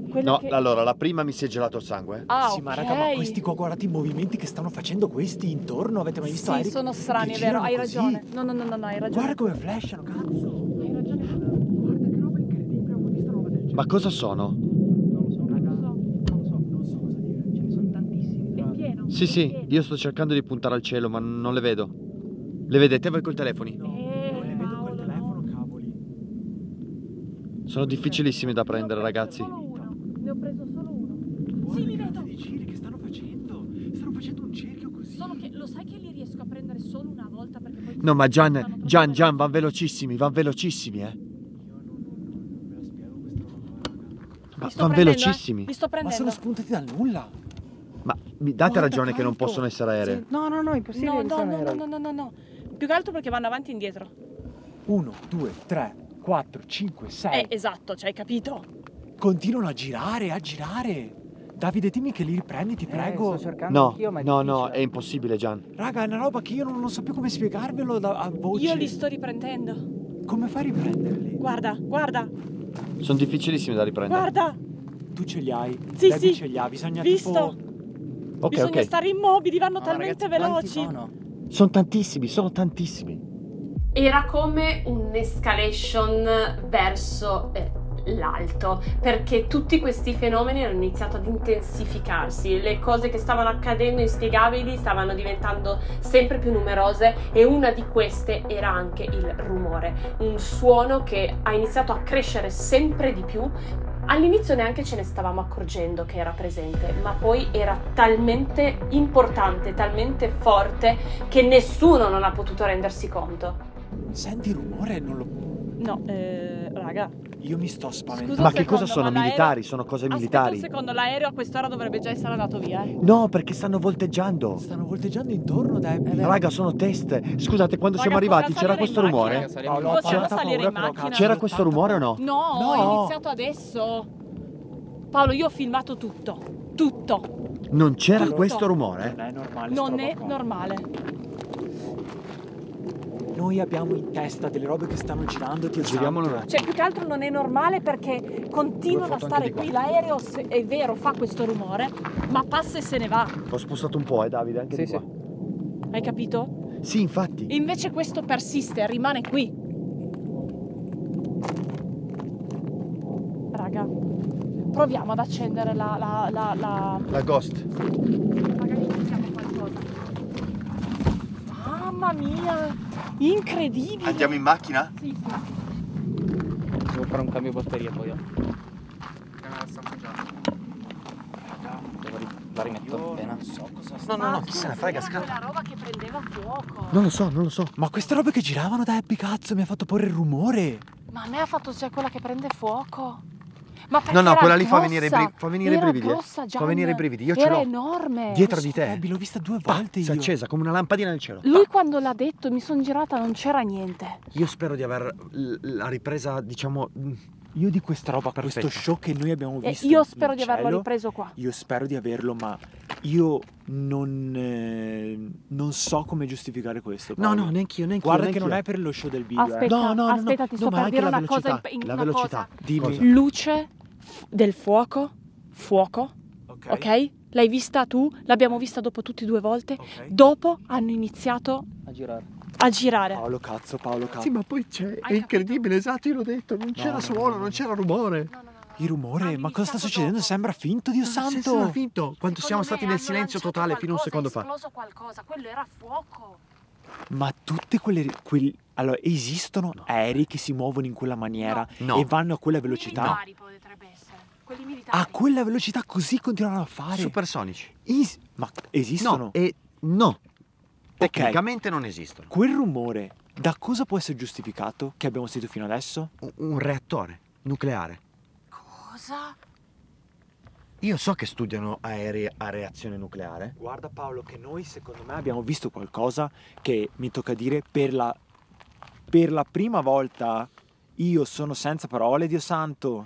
Quella No, che... allora, la prima mi si è gelato il sangue. Ah, Sì, ok. ma raga, ma questi qua, guardate i movimenti che stanno facendo questi intorno. Avete mai visto Sì, aerei sono strani, che è vero, girano hai così? ragione. No, hai ragione. Guarda come flashano, cazzo. Hai ragione. Guarda che roba incredibile, non ho visto roba del genere. Ma cosa sono? Non lo so, raga. Non so. Non so cosa dire. Ce ne sono tantissimi. È pieno. Sì, è sì, pieno. io sto cercando di puntare al cielo, ma non le vedo. Le vedete voi col telefoni? Non le vedo col Paolo, telefono, cavoli. Sono difficilissimi da prendere, ragazzi. Solo uno. Ne ho preso solo uno. Guarda Sì, li che vedo. cazzo di giri che stanno facendo. Stanno facendo un cerchio così. Solo che lo sai che li riesco a prendere solo una volta perché poi... No, ma stanno Gian, troppo Gian, veloci. van velocissimi, van velocissimi, Io non me la spiego questa roba qua, raga. Ma Li sto van prendendo, velocissimi. Li sto Ma prendendo. sono spuntati dal nulla. Ma mi date Guarda ragione che non quanto. possono essere aerei. Sì. No, è impossibile. No. Più che altro perché vanno avanti e indietro. 1, 2, 3, 4, 5, 6. Esatto, ci hai capito. Continuano a girare, a girare. Davide, dimmi che li riprendi, ti prego. No, è impossibile, Gian. Raga, è una roba che io non so più come spiegarvelo a voce. Io li sto riprendendo. Come fai a riprenderli? Guarda. Sono difficilissimi da riprendere. Guarda. Tu ce li hai? Sì, Debbie sì. ce li ha, bisogna Visto? tipo... Ok, Bisogna ok. stare immobili, vanno talmente veloci. Sono tantissimi. Era come un'escalation verso l'alto, perché tutti questi fenomeni hanno iniziato ad intensificarsi, le cose che stavano accadendo inspiegabili stavano diventando sempre più numerose e una di queste era anche il rumore, un suono che ha iniziato a crescere sempre di più. All'inizio neanche ce ne stavamo accorgendo che era presente, ma poi era talmente importante, talmente forte che nessuno non ha potuto rendersi conto. Senti il rumore? Non lo... No, raga. Io mi sto spaventando. Scusa Ma un che cosa secondo, sono? ma l'aereo- Militari? Sono cose militari. Aspetta un secondo, l'aereo a quest'ora dovrebbe già essere andato via. No, perché stanno volteggiando. Stanno volteggiando intorno, Debbie. Raga, sono teste. Scusate, quando Raga, siamo arrivati possiamo c'era salire questo in rumore? macchina? Paolo, ho Possiamo tanta salire in paura, però, macchina? cazzo, C'era ho questo tanta rumore o no? No, No. è iniziato adesso. Paolo, io ho filmato tutto. Non c'era Tutto. questo rumore? Non è normale. Non sta è roba qua. normale. Noi abbiamo in testa delle robe che stanno girando, Dio Giriamolo un santo. attimo. Cioè, più che altro non è normale perché continuano a foto stare anche di qui. qua. L'aereo, è vero, fa questo rumore, ma passa e se ne va. Ho spostato un po', Davide, anche di qua. Hai capito? Sì, infatti. E invece questo persiste, rimane qui. Raga, proviamo ad accendere La ghost. magari mettiamo qualcosa. Mamma mia, incredibile. Andiamo in macchina? Sì, sì. Devo fare un cambio batteria poi. La rimetto appena. No, chi se ne frega, Quella scappa. roba che prendeva fuoco. Non lo so. Ma queste robe che giravano da Happy, cazzo, mi ha fatto porre il rumore. Ma a me ha fatto già quella che prende fuoco. Ma perché No, era quella lì fa grossa, venire i era brividi. grossa, Fa Gian. venire i brividi, io ce Era l'ho. enorme. Dietro di te. Abby, l'ho vista 2 Pa, volte si è io. accesa come una lampadina nel cielo. Lui quando l'ha detto mi sono girata, non c'era niente. Io spero di aver la ripresa, diciamo. Io di questa roba, Perfetta. questo show che noi abbiamo E visto. io spero in di averlo cielo, ripreso qua. Io spero di averlo, ma io non so come giustificare questo. No, Paolo. neanch'io. Guarda che non è per lo show del video. Aspetta, No, aspetta, ti sto ma per anche dire la una cosa velocità, la una velocità. cosa. Dimmi. Luce del fuoco, ok? L'hai vista tu, l'abbiamo vista dopo tutti 2 volte. Ok. Dopo hanno iniziato A girare. a girare. Paolo cazzo. Sì, ma poi c'è. È incredibile, esatto, io l'ho detto. Non c'era suono, non c'era rumore. Il rumore, Hanno ma cosa sta iniziato succedendo? dopo. Sembra finto, Dio santo. Sembra finto. Quando siamo Secondo stati me nel hanno silenzio lanciato totale fino a un qualcosa, secondo è fa. esploso qualcosa, quello era fuoco. Ma tutte allora, esistono aerei che si muovono in quella maniera No. e vanno a quella velocità? Militari potrebbe essere. Quelli militari. A quella velocità così continuano a fare? Supersonici. Ma esistono? No, no. Tecnicamente non esistono. Quel rumore, da cosa può essere giustificato che abbiamo sentito fino adesso? Un reattore nucleare. Cosa? Io so che studiano aerei a reazione nucleare. Guarda Paolo, che noi secondo me abbiamo visto qualcosa che mi tocca dire per la prima volta io sono senza parole, Dio santo.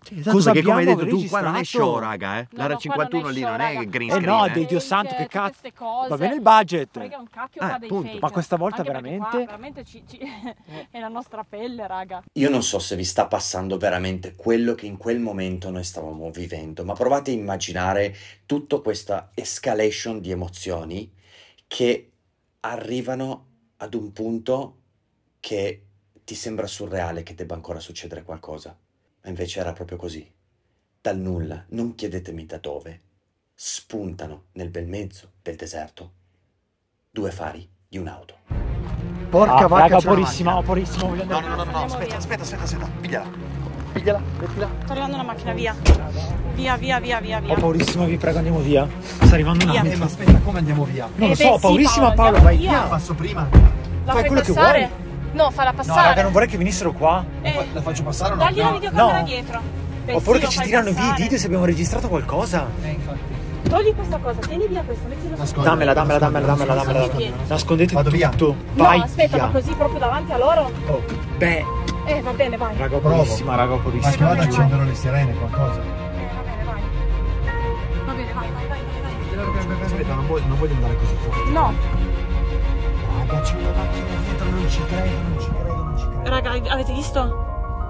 Sì, esatto, Cosa perché come hai abbiamo detto tu, qua non è registrato? show, raga, eh. No, L'area no, qua non 51 è lì show, non raga. è green Eh screen. no, eh. dei Dio santo, che Tutte cazzo. queste cose. Va bene il budget. Raga, un cacchio qua dei appunto. fake. Ma questa volta Anche perché qua veramente? è la nostra pelle, raga. Io non so se vi sta passando veramente quello che in quel momento noi stavamo vivendo, ma provate a immaginare tutta questa escalation di emozioni che arrivano ad un punto che ti sembra surreale che debba ancora succedere qualcosa. Ma invece era proprio così. Dal nulla, non chiedetemi da dove, spuntano nel bel mezzo del deserto 2 fari di un'auto. Porca vacca, raga, c'è una porissima, voglio macchina. andare. No, aspetta. Pigliala, mettila. Sta arrivando una macchina, via. Via. Ho paurissima, vi prego, andiamo via. Sta arrivando una Via. macchina. Ma aspetta, come andiamo via? Non lo beh, so, ho sì, paurissima Paolo, Paolo, andiamo vai via. via. Passo prima. La Fai fai quello che passare? vuoi. No, falla No, passare. raga, non vorrei che venissero qua. La faccio passare o no? Dagli la videocamera No. dietro. Beh, Ho paura sì, che lo ci fai tirano via i passare. video se abbiamo registrato qualcosa. Infatti. Togli questa cosa, tieni via questa, mettila su. Dammela. Nascondete Vado via. tutto. No, Vai aspetta, via. ma così proprio davanti a loro? Oh, beh, Va bene, vai. raga, ho Provo. paurissima, raga, ho Ma che paurissima. vado accendono le sirene, qualcosa. Va bene, vai. Aspetta, non voglio andare così fuori. No, Raga, c'è una macchina dietro, non ci credo. raga, avete visto?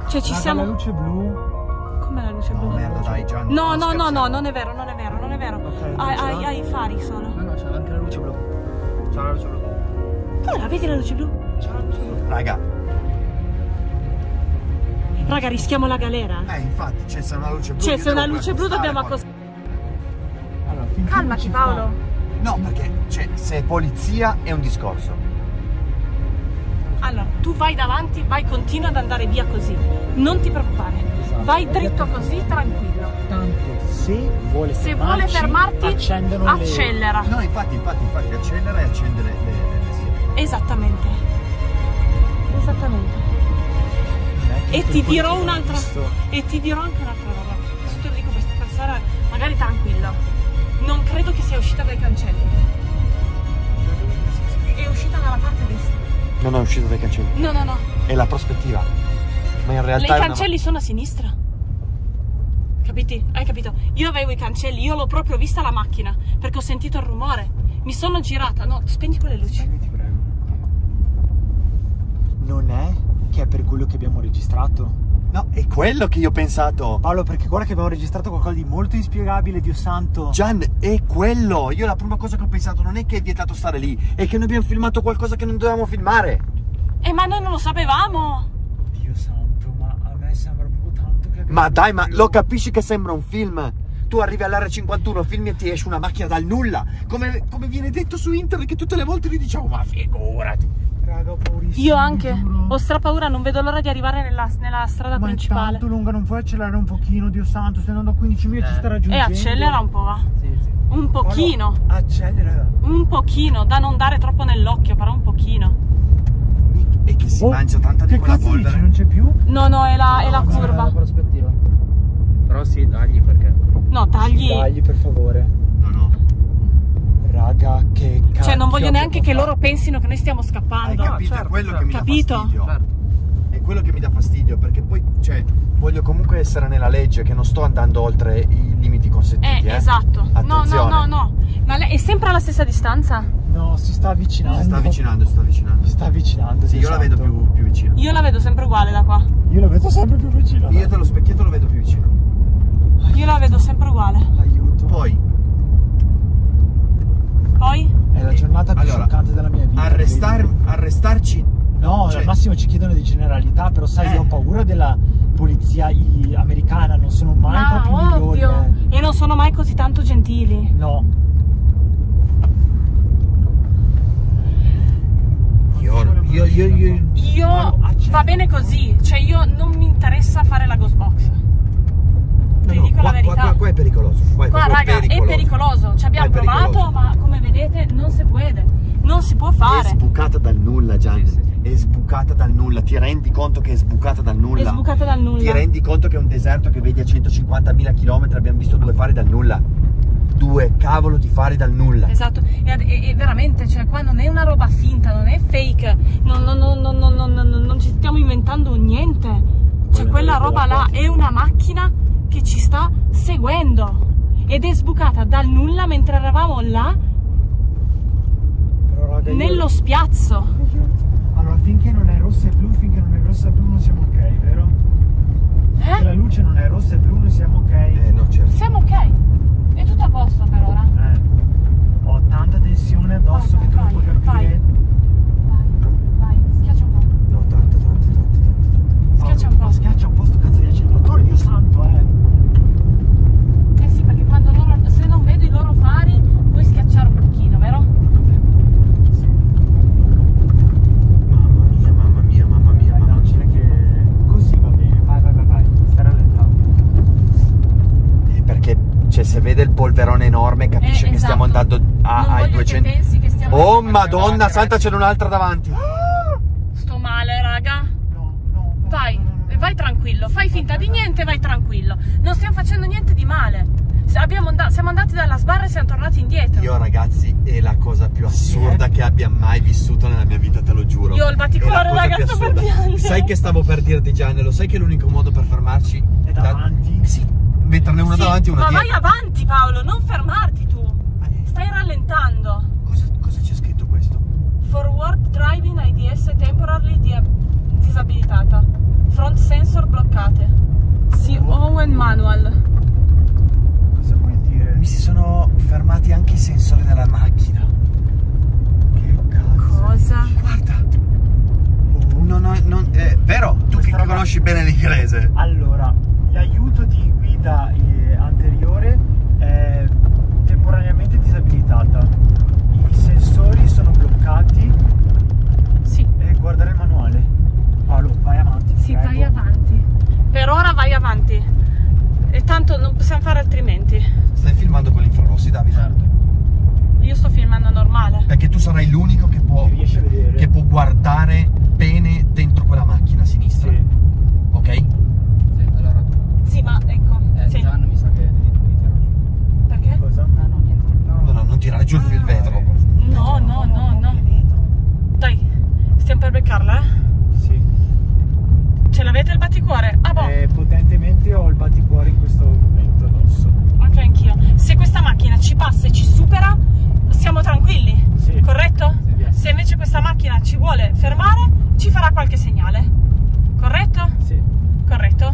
Cioè ci siamo... La luce blu. Com'è la luce blu? Merda, dai, Gianni. No, scherziamo. non è vero. Ok, Hai i fari solo. No, c'è anche la luce blu. C'è la luce blu. Come vedi la luce blu? Raga, Raga, rischiamo la galera. infatti, c'è se una luce blu. Cioè, io se una devo luce blu accostare dobbiamo qua. accostare. Allora, finché Calmati, non ci Paolo. No, perché, cioè, se è polizia è un discorso. Allora, tu vai davanti, continua ad andare via così. Non ti preoccupare. Vai dritto così, tranquillo. Tanto, se vuole Se vuole fermarti, accendono accelera. No, infatti, accelera e accende le sirene. Esattamente. E ti dirò un'altra. E ti dirò anche un'altra roba. Adesso te lo dico per stare magari tranquillo. Non credo che sia uscita dai cancelli. È uscita dalla parte destra. Non è uscito dai cancelli. No. È la prospettiva. Ma in realtà I è una- cancelli sono a sinistra. Capiti? Hai capito? Io avevo i cancelli, io l'ho proprio vista la macchina, perché ho sentito il rumore. Mi sono girata. No, spegni quelle luci. Ti prego. Non è che è per quello che abbiamo registrato? No, è quello che io ho pensato. Paolo, perché guarda che abbiamo registrato qualcosa di molto inspiegabile, Dio santo. Gian, è quello. Io la prima cosa che ho pensato non è che è vietato stare lì, è che noi abbiamo filmato qualcosa che non dovevamo filmare. Ma noi non lo sapevamo. Dio santo, ma a me sembra proprio tanto che... Ma dai, ma lo capisci che sembra un film? Tu arrivi all'area 51, filmi e ti esce una macchina dal nulla. Come viene detto su internet, che tutte le volte gli diciamo, ma figurati. Raga, ho paurissimo. Io anche. Giuro. Ho strapaura, non vedo l'ora di arrivare nella strada principale. Ma è tanto lunga, non puoi accelerare un pochino, Dio santo, stai andando a 15.000 ci sta raggiungendo. E accelera un po', va. Sì. Un pochino. Paolo, accelera. Un pochino, da non dare troppo nell'occhio, però un pochino. E che si mangia tanta di che quella cazzo polvere. dici, non c'è più? No, è la curva. La prospettiva. Però sì, tagli perché. No, tagli. Dagli per favore. No. Raga, che cazzo. Cioè, non voglio neanche che loro pensino che noi stiamo scappando. Hai capito? È quello che mi dà fastidio. Certo. È quello che mi dà fastidio, perché poi, cioè, voglio comunque essere nella legge, che non sto andando oltre i limiti consentiti. Esatto. Attenzione. No. Ma lei è sempre alla stessa distanza? No, si sta avvicinando. Si sta avvicinando. Si sta avvicinando. Sì, io la vedo più vicino. Io la vedo sempre uguale da qua. Io la vedo sempre più vicino. Io dallo specchietto lo vedo più vicino. Io la vedo sempre uguale. Aiuto. Poi È la giornata più scioccante della mia vita. arrestarci. No, cioè, al massimo ci chiedono di generalità, però sai, io ho paura della polizia americana, non sono mai proprio migliori. Ovvio. E non sono mai così tanto gentili. No. Io va bene così, cioè io non mi interessa fare la ghost box. Ti dico la verità. Qua è pericoloso. Qua raga, è pericoloso. Ci abbiamo provato, ma come vedete non si può. Non si può fare. È sbucata dal nulla, Gian. È sbucata dal nulla. Ti rendi conto che è sbucata dal nulla? È sbucata dal nulla. Ti rendi conto che è un deserto che vedi a 150.000 km? Abbiamo visto 2 fari dal nulla. 2 cavolo di fari dal nulla. Esatto. E veramente, cioè qua non è una roba finta, non è fake. Non ci stiamo inventando niente. Cioè quella roba là è una macchina che ci sta seguendo. Ed è sbucata dal nulla mentre eravamo là. Raga, nello spiazzo. Allora, finché non è rossa e blu, non siamo ok, vero? Se la luce non è rossa e blu, noi siamo ok. No, certo. Siamo ok. È tutto a posto per ora. Ho tanta tensione addosso che tu non puoi capire. Vai, schiaccia un po'. No, tanto. Schiaccia un po'. Schiaccia un po' sto cazzo di acceleratore, Dio santo, Eh sì, perché quando se non vedo i loro fari, puoi schiacciare un pochino, vero? Mamma mia. Daccene che così va bene, vai, stai rallentando. Perché, cioè, se vede il polverone enorme capisce che esatto. stiamo andando ai 200. Che pensi che stiamo Oh madonna santa, c'è un'altra davanti. Sto male, raga. No. Vai tranquillo, fai finta di niente, vai tranquillo. Non stiamo facendo niente di male. Siamo andati dalla sbarra e siamo tornati indietro. Io, ragazzi, è la cosa più assurda che abbia mai vissuto nella mia vita, te lo giuro. Io ho il batticuore, raga, sto per piangere. Sai che stavo per dirti, Gian, lo sai che l'unico modo per fermarci è davanti? Sì, metterne una davanti e una dietro. Ma vai avanti, Paolo, non fermarti tu. Stai rallentando. Cosa c'è scritto questo? Forward driving IDS temporarily disabilitata. Front sensor bloccate. See Owen manual. Cosa vuol dire? Mi si sono fermati anche i sensori della macchina. Che cazzo? Cosa? Guarda. Vero? Tu che conosci bene l'inglese. Allora, l'aiuto di guida anteriore è temporaneamente disabilitata. I sensori sono bloccati. Sì. E guardare il manuale. Paolo, vai avanti. Sì, prego. vai avanti. Per ora vai avanti. E tanto non possiamo fare altrimenti. Stai filmando con l'infrarossi, Davide? Certo. Io sto filmando normale. Perché tu sarai l'unico che può guardare bene dentro quella macchina a sinistra. Sì. Ok? Sì, allora. Sì, ma ecco. Sì. Gian mi sa che devi tirare giù. Perché? Cosa? Ah, no, niente. No, non tirare giù il vetro. No. Dai, stiamo per beccarla, Sì. Ce l'avete il batticuore? Ah, boh. Potentemente ho il batticuore in questo momento addosso. Anche anch'io. Se questa macchina ci passa e ci supera, siamo tranquilli. Sì. Corretto? Sì. Se invece questa macchina ci vuole fermare, ci farà qualche segnale. Corretto? Sì. Corretto.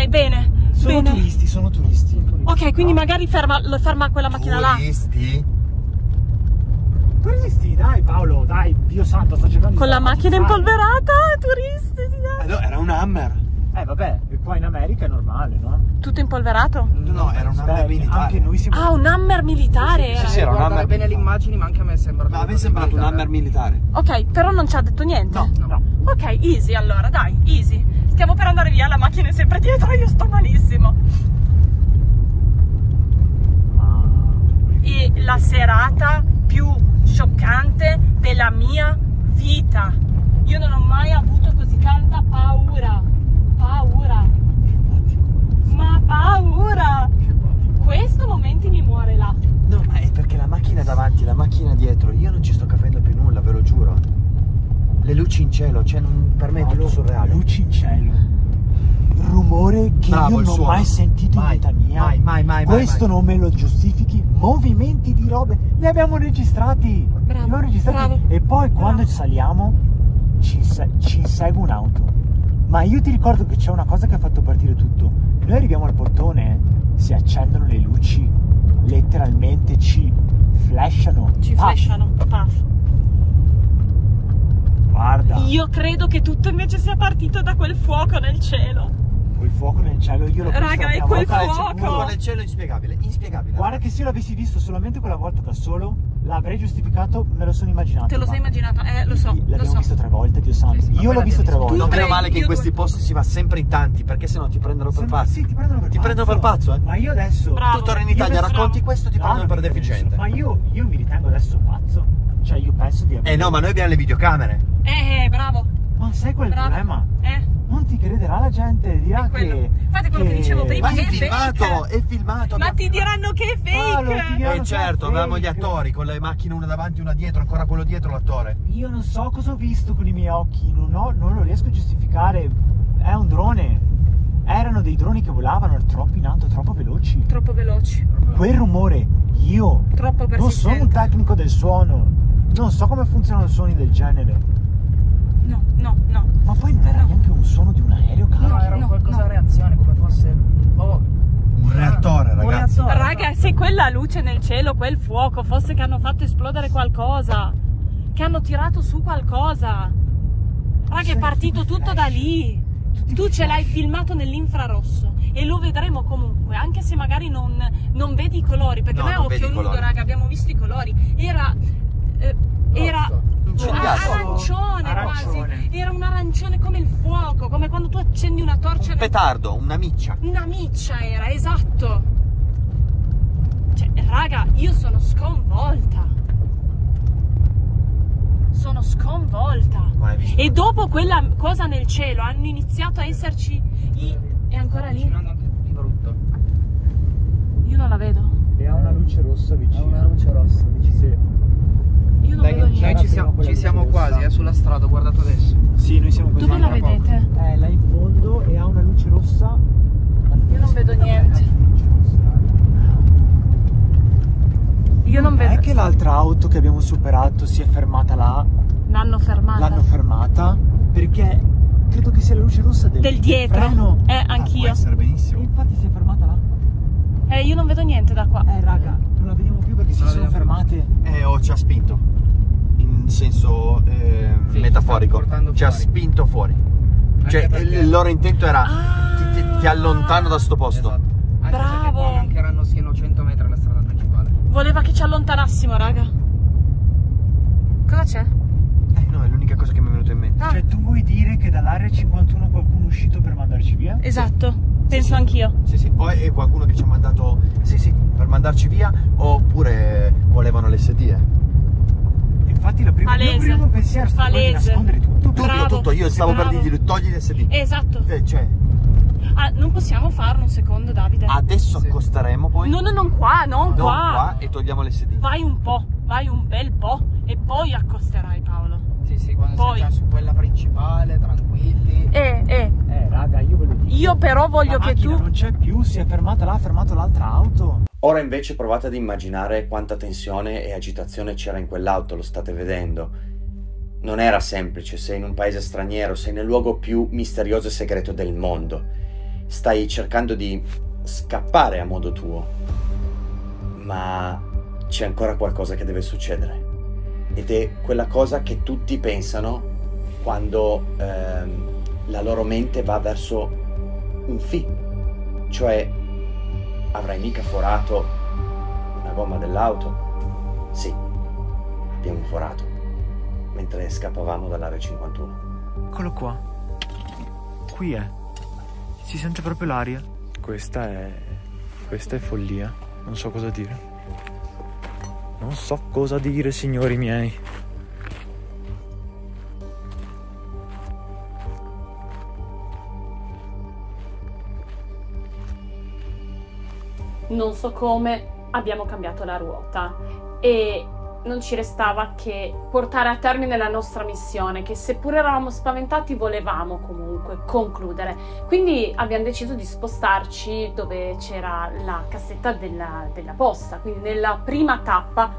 bene. Sono bene. turisti, sono turisti. Ok, quindi magari ferma quella macchina là. Turisti, dai Paolo, dai, Dio santo, sto cercando di Con la macchina sdrammatizzare. impolverata, turisti. No, era un Hammer. Vabbè, e qua in America è normale, no? Tutto impolverato? No, era un Hammer Beh, militare. anche noi siamo... Ah, un Hammer militare era. Sì, era un Guardare Hammer bene le militare. immagini, ma anche a me sembra. Ma a me è sembrato un Hammer militare. Ok, però non ci ha detto niente. No. Ok, easy allora, dai, easy. Stiamo per andare via, la macchina è sempre dietro, io sto malissimo. E la serata più scioccante della mia vita. Io non ho mai avuto così tanta paura. Paura. Ma paura. Questo momento mi muore là. No, ma è perché la macchina davanti, la macchina dietro, io non ci sto capendo più nulla, ve lo giuro. Le luci in cielo, cioè per me è tutto surreale. Luci in cielo. Rumore che Bravo, io il non ho suono. mai sentito Mai, in vita mia. mai. Questo non me lo giustifichi. Movimenti di robe, li abbiamo registrati. Bravo, Li abbiamo registrati. bravo, E poi quando bravo. saliamo ci segue un'auto. Ma io ti ricordo che c'è una cosa che ha fatto partire tutto. Noi arriviamo al portone, si accendono le luci, letteralmente ci flashano. Ci flashano. Puff. Guarda, Io credo che tutto invece sia partito da quel fuoco nel cielo. quel fuoco nel cielo io l'ho visto Raga, la è prima quel volta. fuoco. Fuoco nel cielo inspiegabile, inspiegabile. Guarda che se io l'avessi visto solamente quella volta da solo, l'avrei giustificato, me lo sono immaginato. Te lo sei immaginato? Lo so, lo L'abbiamo so. visto 3 volte, Dio santo. Sì, Io l'ho visto 3 volte. Non tre, meno male che io in questi due. posti si va sempre in tanti, perché sennò ti prendono per pazzo. Sì, ti prendono per Ti pazzo. prendono per pazzo, eh. Ma io adesso... Bravo. Tu torni in Io Italia, adesso- racconti questo, ti No, prendono per non mi deficiente. penso. Ma io mi ritengo adesso pazzo. Cioè io penso di avere... No, ma noi abbiamo le videocamere. Bravo. Ma sai qual è il Bravo. problema? Non Non ti crederà la gente, dirà È quello. che... Infatti quello che dicevo prima, Ma che è è filmato, fake. è filmato. Ma ti diranno che è Paolo, ti fake. diranno- certo, avevamo gli attori con le macchine una davanti, una dietro, ancora quello dietro l'attore. Io non so cosa ho visto con i miei occhi, non lo riesco a giustificare. È un drone. Erano dei droni che volavano troppo in alto, troppo veloci. Troppo veloci. Quel rumore, io Troppo non persistente. sono un tecnico del suono, non so come funzionano suoni del genere. No. Ma poi non era neanche un suono di un aereo, caro. No, era un qualcosa a reazione, come fosse. Un reattore, ragazzi. Raga, se quella luce nel cielo, quel fuoco, fosse che hanno fatto esplodere qualcosa, che hanno tirato su qualcosa. Raga, è partito tutto da lì. Tu ce l'hai filmato nell'infrarosso e lo vedremo comunque, anche se magari non vedi i colori, perché No, noi a non vedi occhio i nudo, colori. raga, abbiamo visto i colori. Era Incendiato. arancione quasi. Arancione. Era un arancione come il fuoco, come quando tu accendi una torcia. Un petardo, una miccia. Una miccia era, esatto. Cioè, raga, io sono sconvolta. Sono sconvolta. Ma hai visto? E dopo quella cosa nel cielo hanno iniziato a esserci è ancora lì? Avvicinando anche di brutto. Io non la vedo. E ha una luce rossa È vicino. una luce rossa. Sì. Io non Dai, vedo che niente. noi ci siamo Quella quasi, luce rossa. sulla strada, guardate adesso. Sì, noi siamo così. Dove la tra poco. vedete? Là in fondo e ha una luce rossa. Io non vedo niente. Io non È vedo. che l'altra auto che abbiamo superato si è fermata là. L'hanno fermata. L'hanno fermata perché credo che sia la luce rossa Del dietro? freno. Anch'io. Può essere E benissimo. infatti si è fermata là. Io non vedo niente da qua. Raga, non la vediamo più perché si Non la sono vediamo fermate. O ci ha spinto. In senso Sì, metaforico. ci sta portando Ci ha fuori. spinto fuori. Anche Cioè, perché- il loro intento era ti allontano da sto posto. Esatto. Anche Bravo. perché poi mancheranno siano 100 metri alla strada principale. Voleva che ci allontanassimo, raga. Cosa c'è? No, è l'unica cosa che mi è venuta in mente. Ah, Cioè tu vuoi dire che dall'area 51 qualcuno è uscito per mandarci via? esatto. Penso Sì. anch'io. Sì, o è qualcuno che ci ha mandato per mandarci via, oppure volevano l'SD. Infatti il mio Palese. primo pensiero è stato quello di Palese. nascondere tutto. Bravo. Tutto, io stavo per Bravo. dirgli togli l'SD. Esatto. Cioè, Non possiamo farlo un secondo, Davide. adesso Sì. accosteremo poi. No, non qua, non Non qua. qua e togliamo l'SD. Vai un po', vai un bel po' e poi accosterai, Paolo. Sì, quando Poi. sei già su quella principale, tranquilli. Raga, io ve lo dico. Io però voglio La che macchina tu... non c'è più, si è fermata là, ha fermato l'altra auto. Ora invece provate ad immaginare quanta tensione e agitazione c'era in quell'auto, lo state vedendo. Non era semplice, sei in un paese straniero, sei nel luogo più misterioso e segreto del mondo. stai cercando di scappare a modo tuo, ma c'è ancora qualcosa che deve succedere, ed è quella cosa che tutti pensano quando la loro mente va verso un film, cioè avrai mica forato una gomma dell'auto? Sì, abbiamo forato mentre scappavamo dall'area 51. Eccolo qua. Qui è. Si sente proprio l'aria. Questa è follia. Non so cosa dire. Non so cosa dire, signori miei. Non so come abbiamo cambiato la ruota e non ci restava che portare a termine la nostra missione, che seppur eravamo spaventati volevamo comunque concludere. Quindi abbiamo deciso di spostarci dove c'era la cassetta della posta, quindi nella prima tappa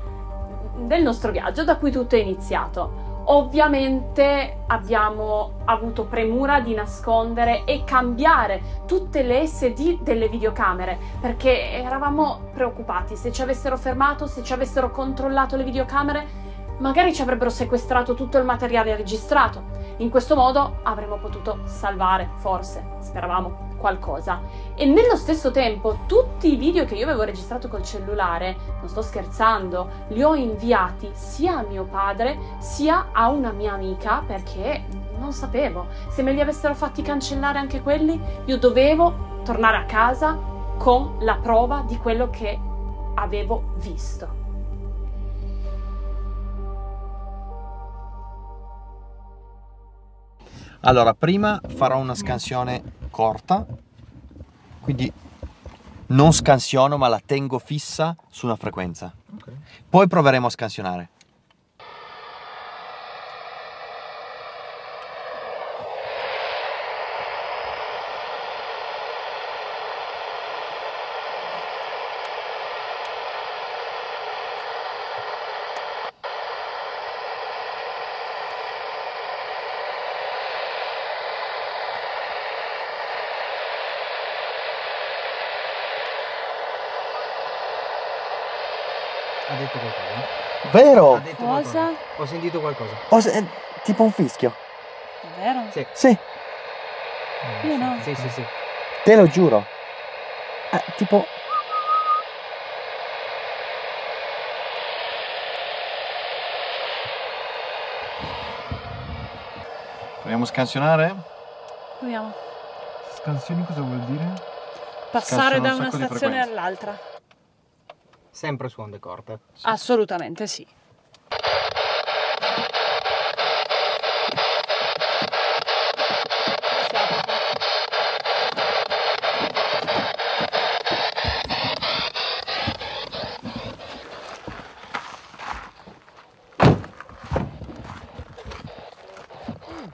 del nostro viaggio da cui tutto è iniziato. Ovviamente abbiamo avuto premura di nascondere e cambiare tutte le SD delle videocamere, perché eravamo preoccupati. Se ci avessero fermato, se ci avessero controllato le videocamere, magari ci avrebbero sequestrato tutto il materiale registrato. In questo modo avremmo potuto salvare, forse, speravamo, qualcosa. E nello stesso tempo tutti i video che io avevo registrato col cellulare, non sto scherzando, li ho inviati sia a mio padre sia a una mia amica, perché non sapevo se me li avessero fatti cancellare anche quelli. Io dovevo tornare a casa con la prova di quello che avevo visto. Allora, prima farò una scansione corta, quindi non scansiono ma la tengo fissa su una frequenza. Ok. Poi proveremo a scansionare. Ha detto qualcosa? Vero? Ha detto Cosa? qualcosa. Ho sentito qualcosa. Tipo un fischio. Davvero? Sì. Sì, Io no. Sì, sì, sì. te lo giuro. Tipo... Proviamo a scansionare? Proviamo. Scansioni cosa vuol dire? Passare Scansano da un una sacco di stazione frequenze. all'altra. Sempre su onde corte. Assolutamente sì.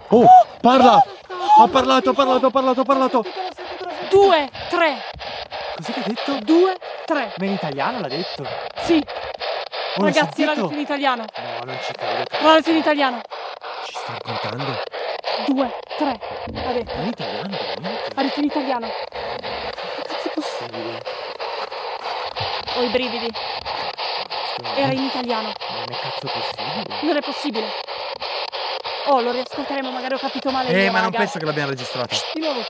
Oh, parla! Ha parlato. 2, 3. Cos'è che ha detto? 2, 3. Ma in italiano l'ha detto? Sì. Oh, l'ho Ragazzi, sentito? l'ha detto in italiano. No, non ci credo. L'ha detto in italiano. Ci sta raccontando? 2, 3. Ha detto. Ma in italiano, veramente? Ha detto in italiano. Che cazzo è possibile? Ho i brividi. Era in italiano. Ma non è cazzo possibile? Non è possibile. Oh, lo riascolteremo, magari ho capito male io, ma non raga. penso che l'abbiamo registrato. Di nuovo.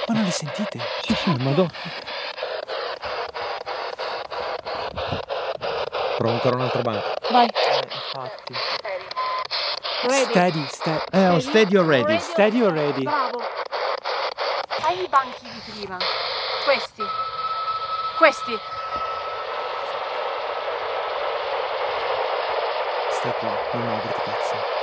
Ma non le sentite? Sì, madonna. Provo ancora un altro banco. Vai. Infatti. Ready. Steady. Steady already. Steady already. Bravo. Fai i banchi di prima. Questi. Questi. Stai qua, non muoverti, cazzo.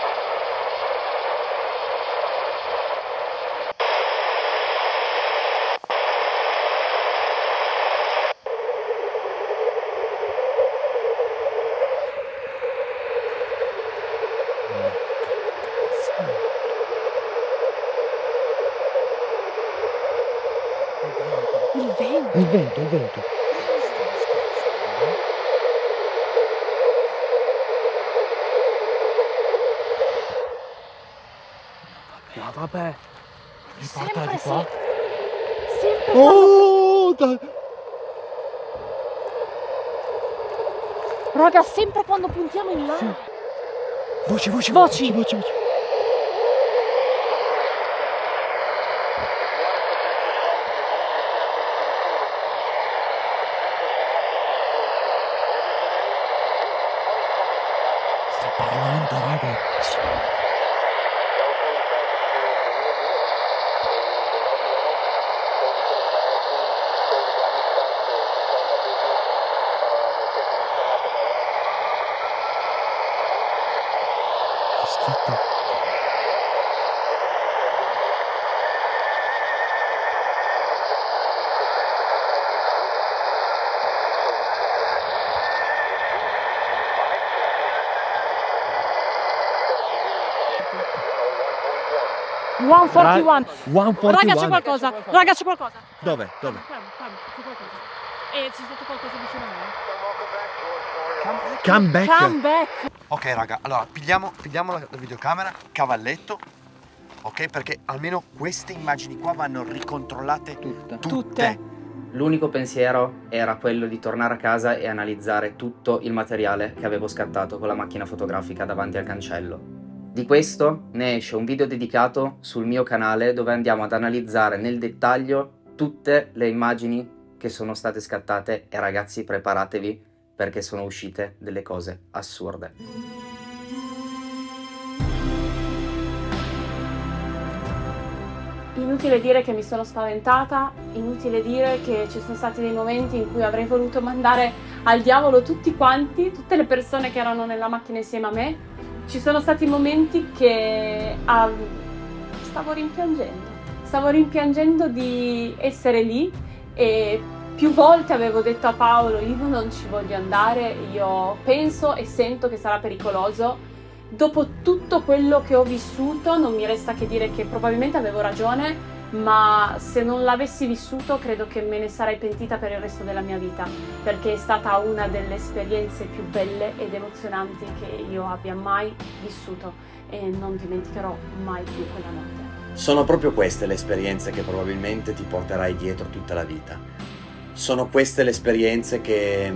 Il vento. Il vento, il vento. No, vabbè. Riportala di qua. Sempre Oh, dai. Raga, sempre quando puntiamo in là. Sì. Voci, voci, Voci. voci, voci. Sta parlando, raga. Aspetta. One 41. 141. Raga, c'è qualcosa. Raga, c'è qualcosa. Dove? Dove? Calma, c'è qualcosa. E c'è stato qualcosa vicino a me. Come back. Come back. Ok raga, allora pigliamo la videocamera, cavalletto, ok? Perché almeno queste immagini qua vanno ricontrollate tutte. L'unico pensiero era quello di tornare a casa e analizzare tutto il materiale che avevo scattato con la macchina fotografica davanti al cancello. Di questo ne esce un video dedicato sul mio canale dove andiamo ad analizzare nel dettaglio tutte le immagini che sono state scattate e ragazzi preparatevi perché sono uscite delle cose assurde. Inutile dire che mi sono spaventata, inutile dire che ci sono stati dei momenti in cui avrei voluto mandare al diavolo tutti quanti, tutte le persone che erano nella macchina insieme a me. Ci sono stati momenti che stavo rimpiangendo di essere lì e più volte avevo detto a Paolo io non ci voglio andare, io penso e sento che sarà pericoloso. Dopo tutto quello che ho vissuto non mi resta che dire che probabilmente avevo ragione, ma se non l'avessi vissuto credo che me ne sarei pentita per il resto della mia vita, perché è stata una delle esperienze più belle ed emozionanti che io abbia mai vissuto e non dimenticherò mai più quella notte. Sono proprio queste le esperienze che probabilmente ti porterai dietro tutta la vita. Sono queste le esperienze che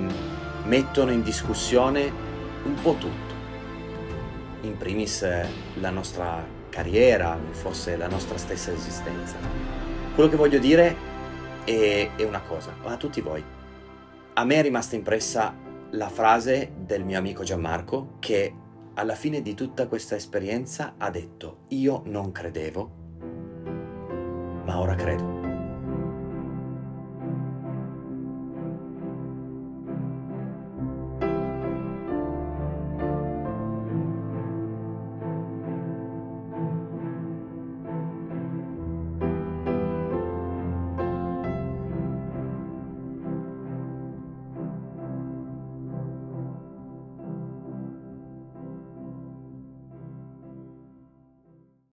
mettono in discussione un po' tutto. In primis la nostra carriera, forse la nostra stessa esistenza. Quello che voglio dire è una cosa, a tutti voi. A me è rimasta impressa la frase del mio amico Gianmarco che alla fine di tutta questa esperienza ha detto: io non credevo, ma ora credo.